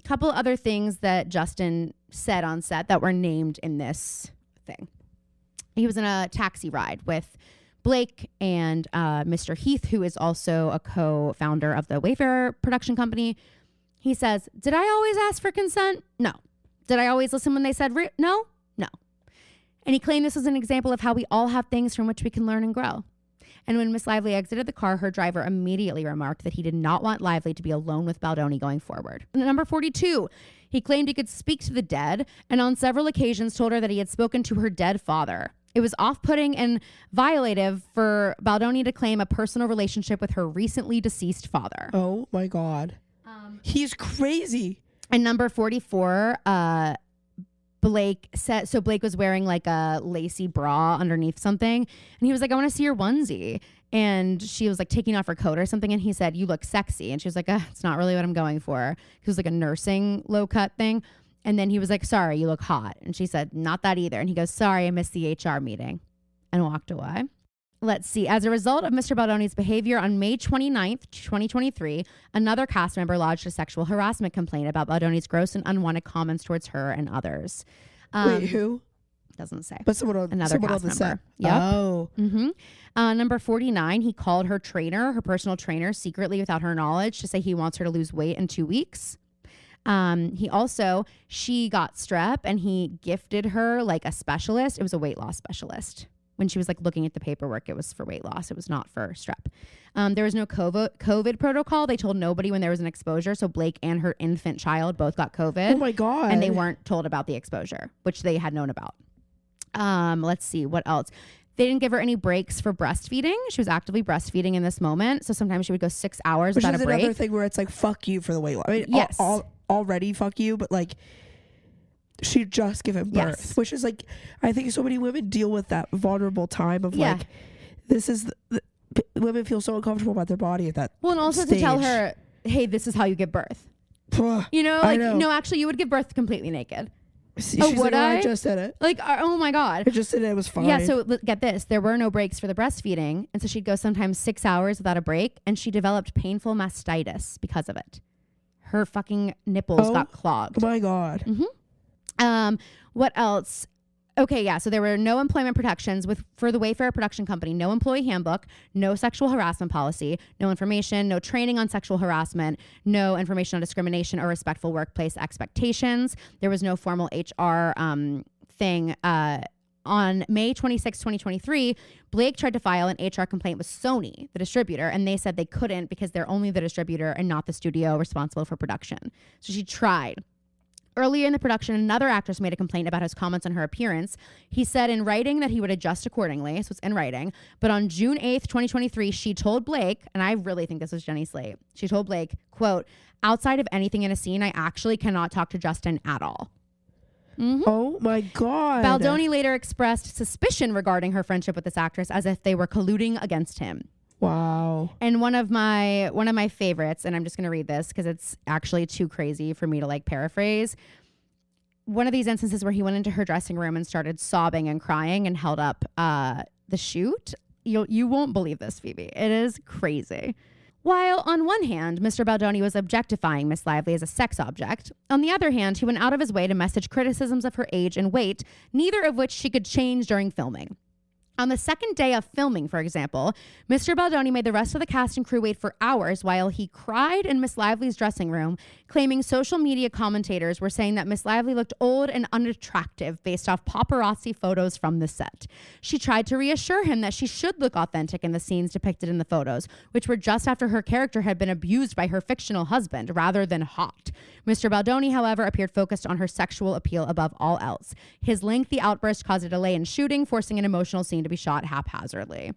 Couple other things that Justin said on set that were named in this thing. He was in a taxi ride with Blake and Mr. Heath, who is also a co-founder of the Wayfarer production company. He says, "Did I always ask for consent? No. Did I always listen when they said no? No." And he claimed this was an example of how we all have things from which we can learn and grow. And when Miss Lively exited the car, her driver immediately remarked that he did not want Lively to be alone with Baldoni going forward. Number 42, he claimed he could speak to the dead, and on several occasions told her that he had spoken to her dead father. It was off-putting and violative for Baldoni to claim a personal relationship with her recently deceased father.
Oh my God. He's crazy.
And number 44, Blake was wearing like a lacy bra underneath something, and he was like, "I want to see your onesie." And she was like taking off her coat or something, and he said, "You look sexy." And she was like, "It's not really what I'm going for." It was like a nursing low cut thing. And then he was like, "Sorry, you look hot." And she said, "Not that either." And he goes, "Sorry, I missed the HR meeting," and walked away. Let's see. As a result of Mr. Baldoni's behavior, on May 29th, 2023, another cast member lodged a sexual harassment complaint about Baldoni's gross and unwanted comments towards her and others.
Wait, who?
Doesn't say.
But someone on the set.
Yep.
Oh.
Mm-hmm. Number 49, he called her personal trainer, secretly without her knowledge to say he wants her to lose weight in 2 weeks. She got strep, and he gifted her like a specialist. It was a weight loss specialist. When she was like looking at the paperwork, it was for weight loss. It was not for strep. There was no COVID protocol. They told nobody when there was an exposure. So Blake and her infant child both got COVID.
Oh my God.
And they weren't told about the exposure, which they had known about. Let's see what else. They didn't give her any breaks for breastfeeding. She was actively breastfeeding in this moment. So sometimes she would go 6 hours without a break. Which is another
thing where it's like, fuck you for the weight loss. I mean,
yes.
Already fuck you, but like, she just given birth, yes. Which is like, I think so many women deal with that vulnerable time of like, this is women feel so uncomfortable about their body at that.
Well, and also
stage.
to tell her, hey, this is how you give birth. You know, like, no, actually, you would give birth completely naked.
She's like, I just did it.
Like, oh my God.
I just did it. It was fine.
Yeah. So get this. There were no breaks for the breastfeeding. And so she'd go sometimes 6 hours without a break. And she developed painful mastitis because of it. Her fucking nipples got clogged.
Oh my God.
Mm-hmm. What else? Okay, yeah. So there were no employment protections for the Wayfarer production company. No employee handbook, no sexual harassment policy, no information, no training on sexual harassment, no information on discrimination or respectful workplace expectations. There was no formal HR thing. On May 26, 2023, Blake tried to file an HR complaint with Sony, the distributor, and they said they couldn't because they're only the distributor and not the studio responsible for production. So she tried. Earlier in the production, another actress made a complaint about his comments on her appearance. He said in writing that he would adjust accordingly. So it's in writing. But on June 8th, 2023, she told Blake, and I really think this was Jenny Slate. She told Blake, quote, "Outside of anything in a scene, I actually cannot talk to Justin at all." Mm-hmm.
Oh my God.
Baldoni later expressed suspicion regarding her friendship with this actress as if they were colluding against him.
Wow.
And one of my favorites, and I'm just going to read this because it's actually too crazy for me to like paraphrase. One of these instances where he went into her dressing room and started sobbing and crying and held up the shoot. You won't believe this, Phoebe. It is crazy. While on one hand, Mr. Baldoni was objectifying Miss Lively as a sex object, on the other hand, he went out of his way to message criticisms of her age and weight, neither of which she could change during filming. On the second day of filming, for example, Mr. Baldoni made the rest of the cast and crew wait for hours while he cried in Miss Lively's dressing room, claiming social media commentators were saying that Miss Lively looked old and unattractive based off paparazzi photos from the set. She tried to reassure him that she should look authentic in the scenes depicted in the photos, which were just after her character had been abused by her fictional husband rather than hot. Mr. Baldoni, however, appeared focused on her sexual appeal above all else. His lengthy outburst caused a delay in shooting, forcing an emotional scene to be shot haphazardly.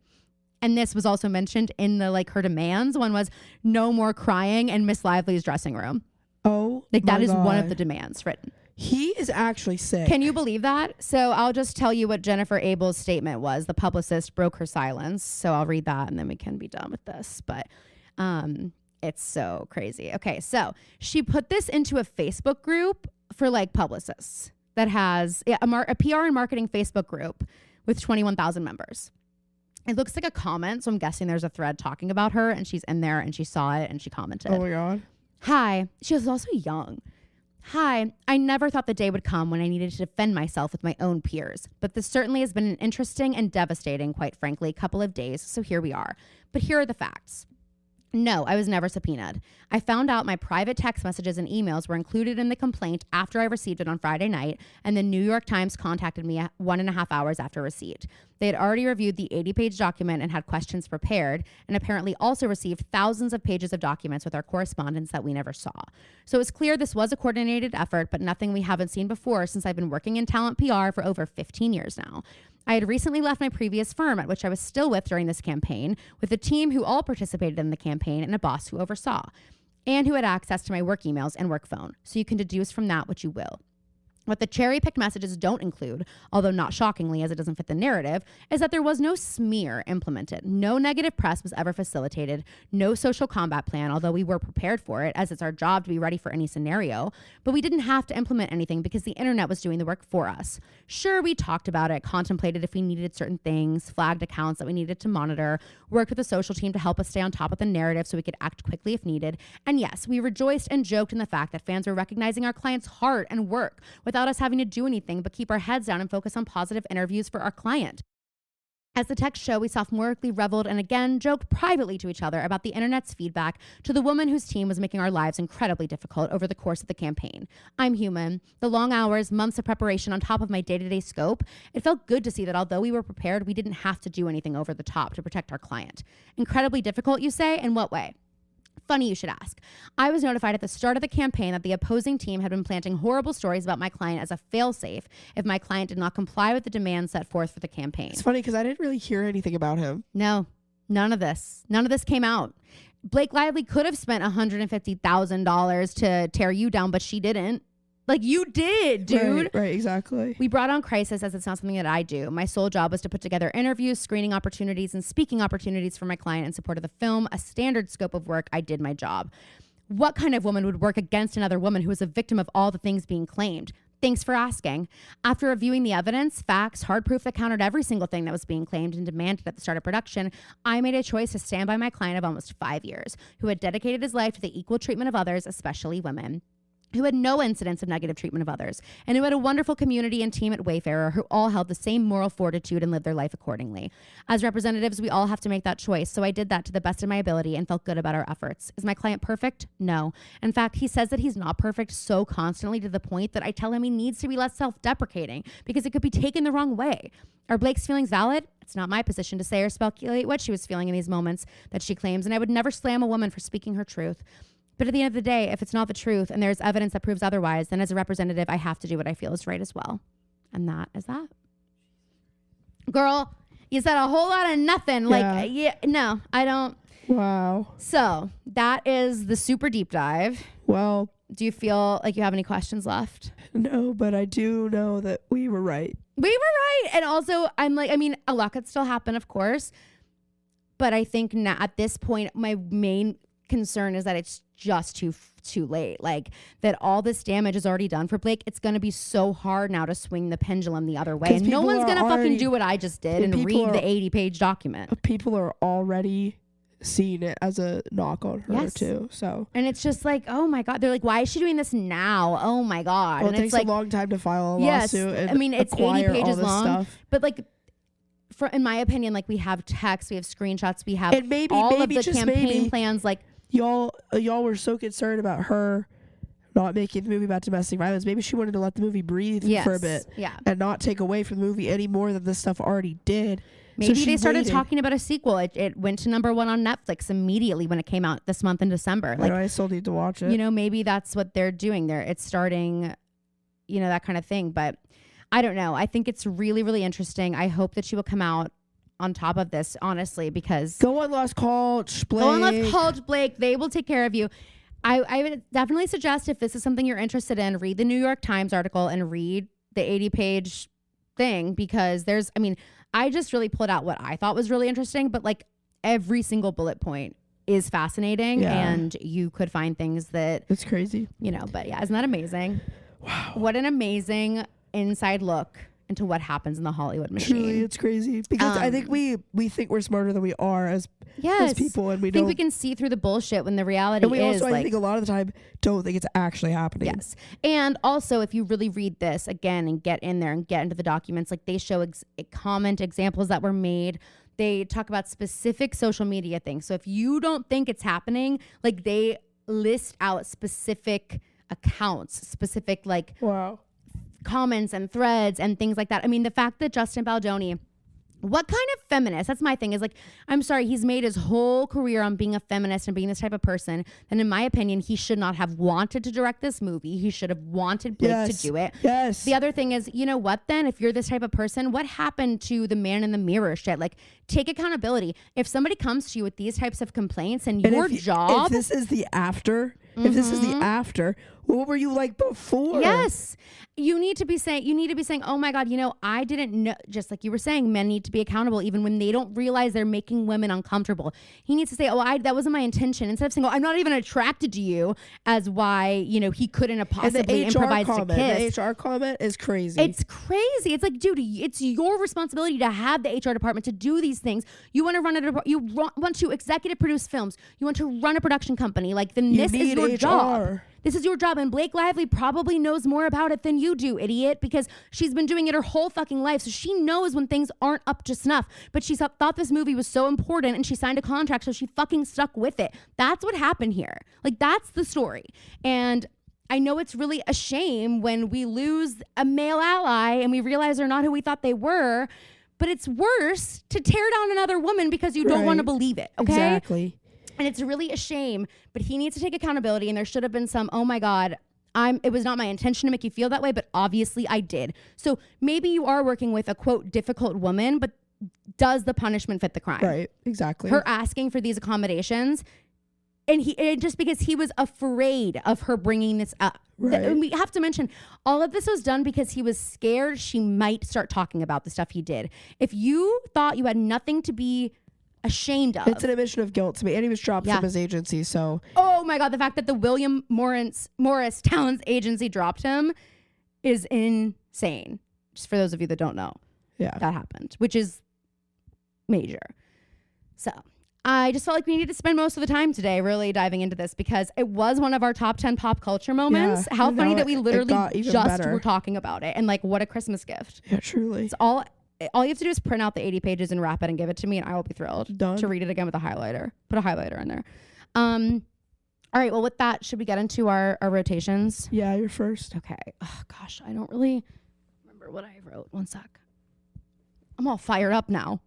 And this was also mentioned in the her demands. One was no more crying in Miss Lively's dressing room.
Oh,
that is one of the demands written.
He is actually sick.
Can you believe that? So I'll just tell you what Jennifer Abel's statement was. The publicist broke her silence. So I'll read that and then we can be done with this. But it's so crazy. Okay, so she put this into a Facebook group for publicists that has a PR and marketing Facebook group with 21,000 members. It looks like a comment, so I'm guessing there's a thread talking about her, and she's in there, and she saw it, and she commented.
Oh my God.
Hi. She was also young. Hi. I never thought the day would come when I needed to defend myself with my own peers, but this certainly has been an interesting and devastating, quite frankly, couple of days, so here we are. But here are the facts. No, I was never subpoenaed. I found out my private text messages and emails were included in the complaint after I received it on Friday night, and the New York Times contacted me 1.5 hours after receipt. They had already reviewed the 80-page document and had questions prepared, and apparently also received thousands of pages of documents with our correspondence that we never saw. So it was clear this was a coordinated effort, but nothing we haven't seen before since I've been working in talent PR for over 15 years now. I had recently left my previous firm, at which I was still with during this campaign, with a team who all participated in the campaign and a boss who oversaw, and who had access to my work emails and work phone. So you can deduce from that what you will. What the cherry-picked messages don't include, although not shockingly as it doesn't fit the narrative, is that there was no smear implemented. No negative press was ever facilitated. No social combat plan, although we were prepared for it, as it's our job to be ready for any scenario. But we didn't have to implement anything because the internet was doing the work for us. Sure, we talked about it, contemplated if we needed certain things, flagged accounts that we needed to monitor, worked with the social team to help us stay on top of the narrative so we could act quickly if needed. And yes, we rejoiced and joked in the fact that fans were recognizing our clients' heart and work without us having to do anything but keep our heads down and focus on positive interviews for our client. As the text show, we sophomorically reveled and again joked privately to each other about the internet's feedback to the woman whose team was making our lives incredibly difficult over the course of the campaign. I'm human. The long hours, months of preparation on top of my day-to-day scope, it felt good to see that although we were prepared, we didn't have to do anything over the top to protect our client. Incredibly difficult, you say? In what way? Funny you should ask. I was notified at the start of the campaign that the opposing team had been planting horrible stories about my client as a failsafe if my client did not comply with the demands set forth for the campaign.
It's funny because I didn't really hear anything about him.
No, none of this came out. Blake Lively could have spent $150,000 to tear you down, but she didn't. You did, dude.
Right, exactly.
We brought on crisis as it's not something that I do. My sole job was to put together interviews, screening opportunities, and speaking opportunities for my client in support of the film, a standard scope of work. I did my job. What kind of woman would work against another woman who is a victim of all the things being claimed? Thanks for asking. After reviewing the evidence, facts, hard proof that countered every single thing that was being claimed and demanded at the start of production, I made a choice to stand by my client of almost 5 years, who had dedicated his life to the equal treatment of others, especially women, who had no incidents of negative treatment of others, and who had a wonderful community and team at Wayfarer who all held the same moral fortitude and lived their life accordingly. As representatives, we all have to make that choice, so I did that to the best of my ability and felt good about our efforts. Is my client perfect? No. In fact, he says that he's not perfect so constantly to the point that I tell him he needs to be less self-deprecating because it could be taken the wrong way. Are Blake's feelings valid? It's not my position to say or speculate what she was feeling in these moments that she claims, and I would never slam a woman for speaking her truth. But at the end of the day, if it's not the truth and there's evidence that proves otherwise, then as a representative, I have to do what I feel is right as well. And that is that. Girl, you said a whole lot of nothing. No, I don't.
Wow.
So that is the super deep dive.
Well,
do you feel like you have any questions left?
No, but I do know that we were right.
We were right. And also, a lot could still happen, of course. But I think now at this point, my main concern is that it's just too late. That all this damage is already done for Blake. It's going to be so hard now to swing the pendulum the other way. And no one's going to fucking do what I just did and read the 80-page document.
People are already seeing it as a knock on her too. So,
and it's just oh my God, they're like, why is she doing this now? Oh my God.
Well,
and
it takes a long time to file a lawsuit.
It's 80 pages long, stuff. But in my opinion, like we have texts, we have screenshots, we have
and
all of the campaign plans. Like
y'all were so concerned about her not making the movie about domestic violence. Maybe she wanted to let the movie breathe for a bit, and not take away from the movie any more than this stuff already did.
Maybe they started talking about a sequel. It went to #1 on Netflix immediately when it came out this month in December. Like,
I still need to watch it.
You know, maybe that's what they're doing there. It's starting, you know, that kind of thing. But I don't know. I think it's really, really interesting. I hope that she will come out on top of this, honestly, because
go on Lost Culture, Blake.
Go on Lost Culture, Blake. They will take care of you. I would definitely suggest, if this is something you're interested in, read the New York Times article and read the 80-page thing, because I just really pulled out what I thought was really interesting, but like every single bullet point is fascinating, and you could find things that
it's crazy,
you know. But yeah, isn't that amazing?
Wow,
what an amazing inside look into what happens in the Hollywood machine.
Truly, it's crazy, because I think we think we're smarter than we are as people, and we
think we can see through the bullshit when the reality
and we
is
also, I think a lot of the time don't think it's actually happening.
Yes. And also, if you really read this again and get in there and get into the documents, like they show comment examples that were made. They talk about specific social media things. So if you don't think it's happening, like they list out specific accounts, specific like comments and threads and things like that. I mean, the fact that Justin Baldoni, what kind of feminist? That's my thing, is like, I'm sorry, he's made his whole career on being a feminist and being this type of person. And in my opinion, he should not have wanted to direct this movie. He should have wanted Blake to do it.
Yes.
The other thing is, you know what then? If you're this type of person, what happened to the man in the mirror shit? Like, take accountability. If somebody comes to you with these types of complaints and your job...
If this is the after... If this is the after, what were you like before?
Yes. You need to be saying, oh my God, you know, I didn't know, just like you were saying, men need to be accountable even when they don't realize they're making women uncomfortable. He needs to say, that wasn't my intention. Instead of saying, I'm not even attracted to you, as why, you know, he couldn't have possibly improvised a kiss.
The HR comment is crazy.
It's crazy. It's like, dude, it's your responsibility to have the HR department to do these things. You want to want to executive produce films. You want to run a production company. Like, then this is your job. This is your job, and Blake Lively probably knows more about it than you do, idiot, because she's been doing it her whole fucking life, so she knows when things aren't up to snuff. But she thought this movie was so important, and she signed a contract, so she fucking stuck with it. That's what happened here. Like, that's the story. And I know it's really a shame when we lose a male ally and we realize they're not who we thought they were, but it's worse to tear down another woman because you don't want to believe it, okay?
Exactly.
And it's really a shame, but he needs to take accountability, and there should have been some, oh my God, it was not my intention to make you feel that way, but obviously I did. So maybe you are working with a, quote, difficult woman, but does the punishment fit the crime?
Right, exactly.
Her asking for these accommodations, and just because he was afraid of her bringing this up.
Right.
We have to mention, all of this was done because he was scared she might start talking about the stuff he did. If you thought you had nothing to be ashamed of.
It's an admission of guilt to me, and he was dropped from his agency, so.
Oh my God, the fact that the William Morris Talents agency dropped him is insane. Just for those of you that don't know.
Yeah.
That happened, which is major. So I just felt like we needed to spend most of the time today really diving into this, because it was one of our top 10 pop culture moments. How funny that we literally just were talking about it, and like, what a Christmas gift.
Yeah, truly.
It's all you have to do is print out the 80 pages and wrap it and give it to me, and I will be thrilled to read it again with a highlighter. Put a highlighter in there. All right. Well, with that, should we get into our rotations?
Yeah, you're first.
Okay. Oh, gosh. I don't really remember what I wrote. One sec. I'm all fired up now.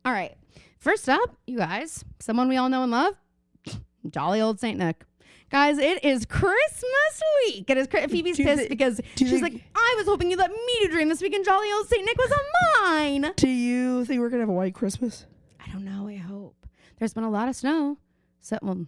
All right. First up, you guys, someone we all know and love, jolly old Saint Nick. Guys, it is Christmas week. It is Phoebe's pissed because she's like, I was hoping you let me do dream this week, and jolly old Saint Nick was on mine.
Do you think we're going to have a white Christmas?
I don't know. I hope. There's been a lot of snow. So, well,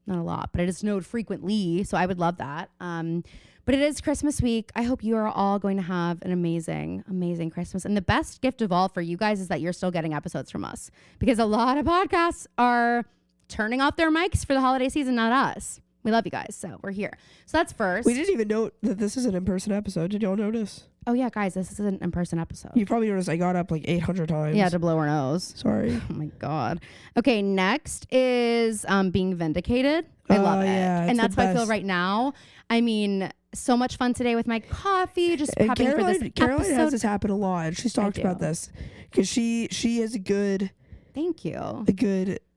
not a lot, but it has snowed frequently, so I would love that. But it is Christmas week. I hope you are all going to have an amazing, amazing Christmas. And the best gift of all for you guys is that you're still getting episodes from us, because a lot of podcasts are turning off their mics for the holiday season, not us. We love you guys, so we're here. So that's first.
We didn't even note that this is an in-person episode. Did y'all notice?
Oh yeah, guys, this is an in-person episode.
You probably noticed I got up like 800 times.
Yeah, to blow our nose.
Sorry.
Oh my God. Okay, next is being vindicated. I love it.
Yeah,
and that's how I feel right now. I mean, so much fun today with my coffee, just prepping for this
Caroline
episode.
has this happen a lot, and she's talked about this because she has a good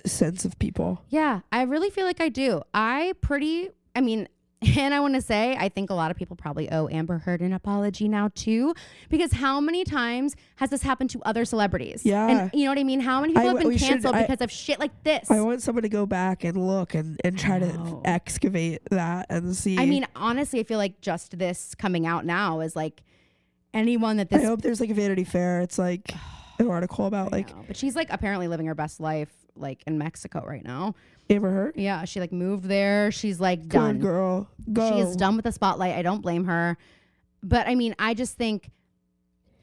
sense of people.
Yeah, I really feel like I do. And I want to say, I think a lot of people probably owe Amber Heard an apology now too, because how many times has this happened to other celebrities?
Yeah.
And you know what I mean? How many people have been canceled because of shit like this?
I want someone to go back and look and try to excavate that and see.
I mean, honestly, I feel like just this coming out now is like anyone that this.
I hope there's like a Vanity Fair. It's like an article about
but she's like apparently living her best life like in Mexico right now.
Amber Heard?
Yeah, she like moved there. She's like
done.
Good
girl. Go.
She is done with the spotlight. I don't blame her. But I mean, I just think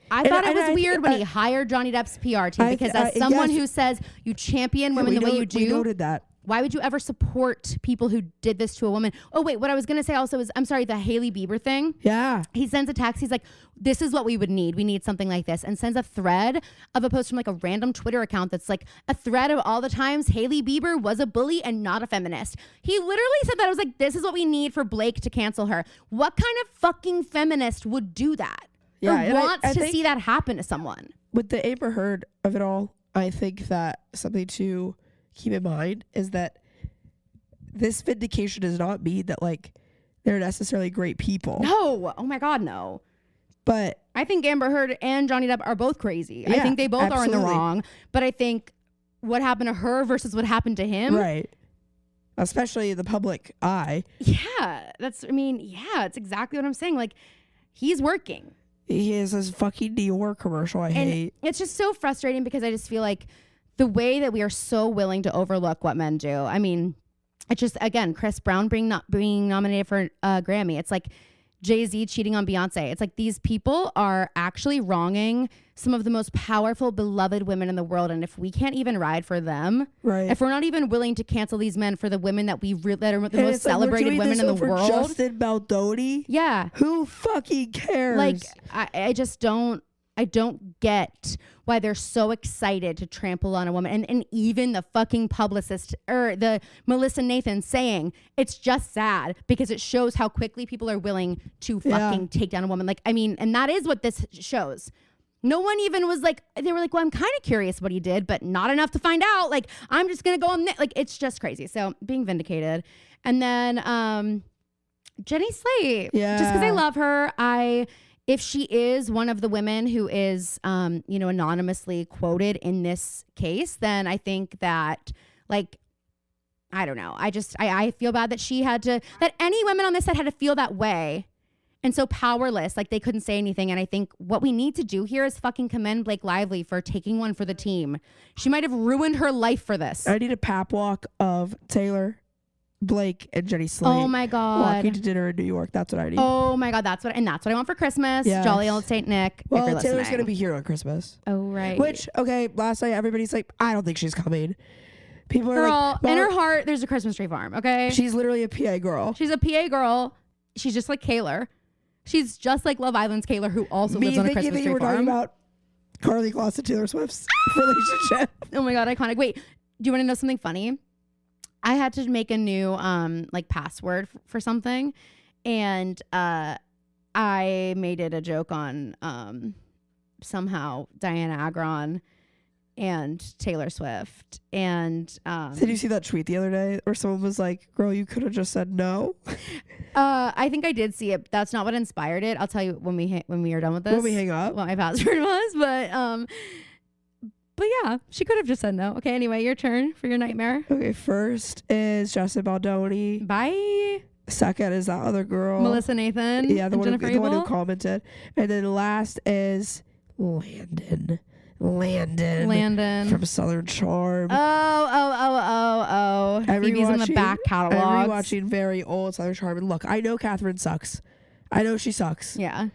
I thought it was weird when he hired Johnny Depp's PR team because as someone who says you champion women the way you do,
we noted that.
Why would you ever support people who did this to a woman? Oh, wait, what I was going to say also is, I'm sorry, the Hailey Bieber thing.
Yeah.
He sends a text. He's like, this is what we would need. We need something like this. And sends a thread of a post from like a random Twitter account that's like a thread of all the times Hailey Bieber was a bully and not a feminist. He literally said that. I was like, this is what we need for Blake to cancel her. What kind of fucking feminist would do that?
Yeah,
or wants to see that happen to someone?
With the Amber Heard of it all, I think that something to keep in mind is that this vindication does not mean that like they're necessarily great people.
No. Oh my God, no.
But
I think Amber Heard and Johnny Depp are both crazy.
Yeah,
I think they both
absolutely.
are in the wrong. But I think what happened to her versus what happened to him.
Right. Especially in the public eye.
Yeah. It's exactly what I'm saying. Like, he's working.
He is this fucking Dior commercial I hate.
It's just so frustrating because I just feel like the way that we are so willing to overlook what men do. I mean, it's just, again, Chris Brown being nominated for a Grammy. It's like Jay-Z cheating on Beyonce. It's like these people are actually wronging some of the most powerful, beloved women in the world. And if we can't even ride for them,
right?
If we're not even willing to cancel these men for the women that that are the most celebrated women in the world.
Justin Baldoni?
Yeah.
Who fucking cares?
Like, I just don't. I don't get why they're so excited to trample on a woman. And even the fucking publicist or the Melissa Nathan saying it's just sad because it shows how quickly people are willing to fucking take down a woman. Like, I mean, and that is what this shows. No one even was like, they were like, well, I'm kind of curious what he did, but not enough to find out. Like, I'm just going to go on like, it's just crazy. So being vindicated. And then Jenny Slate.
Yeah.
Just because I love her, if she is one of the women who is, anonymously quoted in this case, then I think that, like, I don't know. I feel bad that that any women on this set had to feel that way and so powerless, like they couldn't say anything. And I think what we need to do here is fucking commend Blake Lively for taking one for the team. She might have ruined her life for this.
I need a pap walk of Taylor, Blake, and Jenny Slate.
Oh my God.
Walking to dinner in New York. That's what I need.
Oh my God. That's what I want for Christmas.
Yes.
Jolly old Saint Nick.
Well,
if you're
Taylor's
listening.
going to be here on Christmas.
Oh, right.
Which, okay, last night everybody's like, I don't think she's coming. People
girl,
are like,
in her heart, there's a Christmas tree farm, okay?
She's literally a PA girl.
She's a PA girl. She's just like Kaylor. She's just like Love Island's Kaylor, who also lives on a Christmas tree
we're
farm.
talking about Carly Kloss and Taylor Swift's relationship.
Oh my God, iconic. Wait, do you want to know something funny? I had to make a new password for something, and I made it a joke on somehow Diana Agron and Taylor Swift. And
did you see that tweet the other day where someone was like, girl, you could have just said no?
I think I did see it. That's not what inspired it. I'll tell you when we are done with this.
When we hang up.
What my password was, but yeah, she could have just said no. Okay, anyway, your turn for your nightmare.
Okay, first is Justin Baldoni.
Bye.
Second is that other girl.
Melissa Nathan.
Yeah, the one who commented. And then last is Landon from Southern Charm.
Oh. Phoebe's in the back catalog.
I'm rewatching very old Southern Charm. And look, I know Catherine sucks. I know she sucks.
Yeah.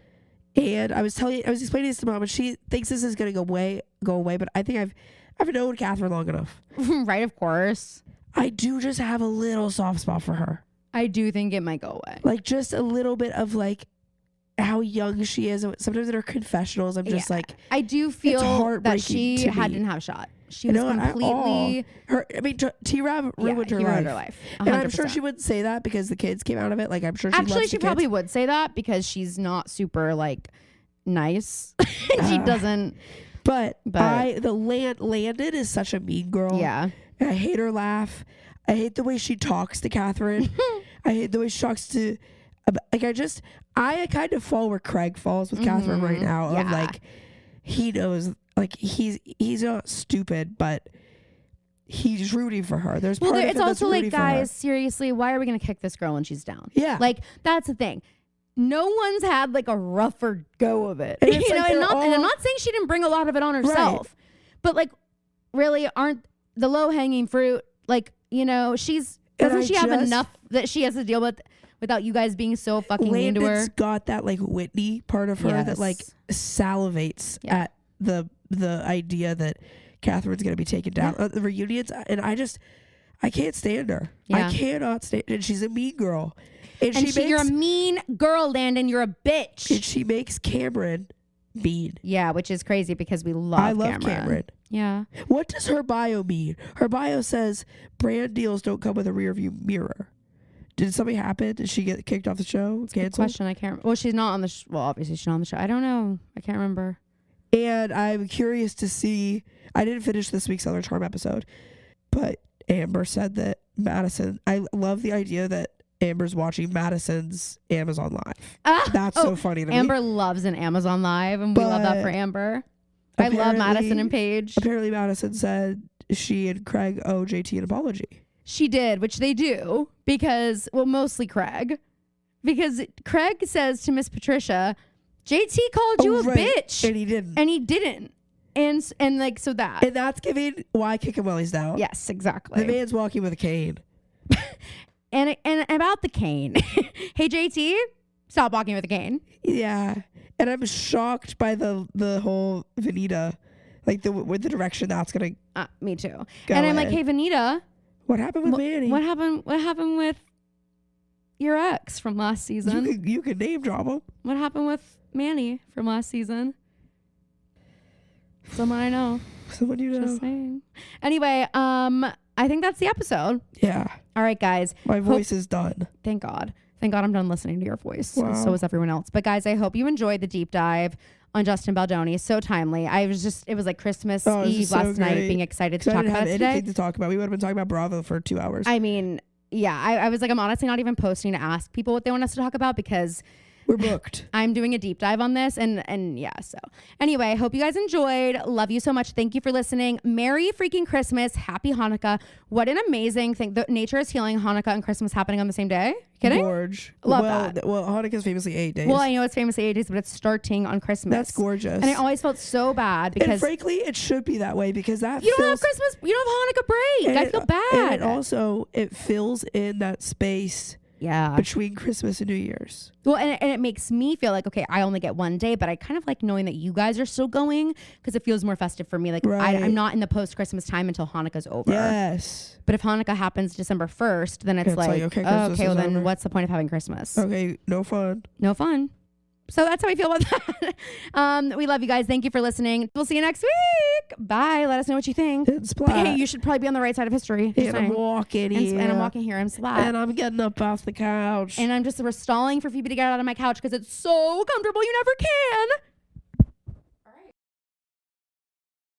And I was explaining this to Mom, and she thinks this is gonna go away, but I think I've known Catherine long enough.
Right, of course.
I do just have a little soft spot for her.
I do think it might go away.
Like just a little bit of like how young she is. Sometimes in her confessionals, I'm just like,
I do feel that she
didn't
have a shot. She was completely
her. I mean, T-Rav ruined her
he
life.
ruined her life. 100%.
And I'm sure she wouldn't say that because the kids came out of it. Like, I'm sure she
actually
loves
she
the
probably
kids.
would say that because she's not super like nice. She doesn't.
But Landon is such a mean girl.
Yeah.
And I hate her laugh. I hate the way she talks to Catherine. I hate the way she talks to. Like, I kind of fall where Craig falls with Catherine right now. Of like, he knows, like, he's not stupid, but he's rooting for her. There's part of
it's
him
also
that's
like,
rooting
guys, seriously, why are we gonna kick this girl when she's down?
Yeah.
Like, that's the thing. No one's had like a rougher go of it.
And
You
it's
know,
like
and
they're
I'm not saying she didn't bring a lot of it on herself, but like, really, aren't the low hanging fruit, like, you know, doesn't she have enough that she has to deal with without you guys being so fucking mean to her?
Landon's got that like Whitney part of her that like salivates at the idea that Catherine's gonna be taken down at the reunions, and I can't stand her.
Yeah.
I cannot stand, and she's a mean girl. And
you're a mean girl, Landon. You're a bitch.
And she makes Cameron mean.
Yeah, which is crazy because we love Cameron. Yeah.
What does her bio mean? Her bio says brand deals don't come with a rear view mirror. Did something happen? Did she get kicked off the show? Canceled?
Question. I can't. Well, she's not on the. Well, obviously she's not on the show. I don't know. I can't remember.
And I'm curious to see. I didn't finish this week's Other Charm episode, but Amber said that Madison. I love the idea that Amber's watching Madison's Amazon Live. That's so funny to me.
Amber loves an Amazon Live, and we love that for Amber. I love Madison and Paige.
Apparently, Madison said she and Craig owe JT an apology.
She did, which they do because, well, mostly Craig. Because Craig says to Miss Patricia, JT called you a bitch.
And he didn't.
And he didn't. And like, so that.
And that's giving why kick him while he's down.
Yes, exactly.
The man's walking with a cane.
And about the cane. Hey, JT, stop walking with a cane.
Yeah. And I'm shocked by the whole Vanita, like with the direction that's going to
me too.
go
And I'm
in.
like, hey, Vanita.
What happened with Manny?
What happened with your ex from last season?
You can name drop him.
What happened with Manny from last season? Someone I know.
Someone you know.
Just saying. Anyway, I think that's the episode.
Yeah.
All right, guys.
My voice is done.
Thank God. Thank God I'm done listening to your voice.
Wow.
So is everyone else. But guys, I hope you enjoyed the deep dive on Justin Baldoni. So timely. It was like Christmas Eve last night, being excited to talk about it today.
Anything to talk about. We would have been talking about Bravo for 2 hours.
I mean, yeah, I was like, I'm honestly not even posting to ask people what they want us to talk about because
we're booked.
I'm doing a deep dive on this and yeah, so anyway, hope you guys enjoyed. Love you so much. Thank you for listening. Merry freaking Christmas. Happy Hanukkah. What an amazing thing. The nature is healing. Hanukkah and Christmas happening on the same day. Kidding?
Gorge.
Love that.
Well, Hanukkah's famously 8 days.
Well, I know it's famously 8 days, but it's starting on Christmas.
That's gorgeous.
And I always felt so bad because
and frankly, it should be that way because that
you don't have Christmas, you don't have Hanukkah break. I feel bad.
And also, it fills in that space between Christmas and New Year's.
Well, and it makes me feel like, okay, I only get 1 day, but I kind of like knowing that you guys are still going because it feels more festive for me. Like I'm not in the post-Christmas time until Hanukkah's over.
Yes.
But if Hanukkah happens December 1st, then it's like okay, well then what's the point of having Christmas?
Okay, no fun.
No fun. So that's how I feel about that. We love you guys. Thank you for listening. We'll see you next week. Bye. Let us know what you think. Hey, you should probably be on the right side of history.
And I'm walking here.
And I'm walking here. I'm splat.
And I'm getting up off the couch.
And I'm just stalling for Phoebe to get out of my couch because it's so comfortable. You never can.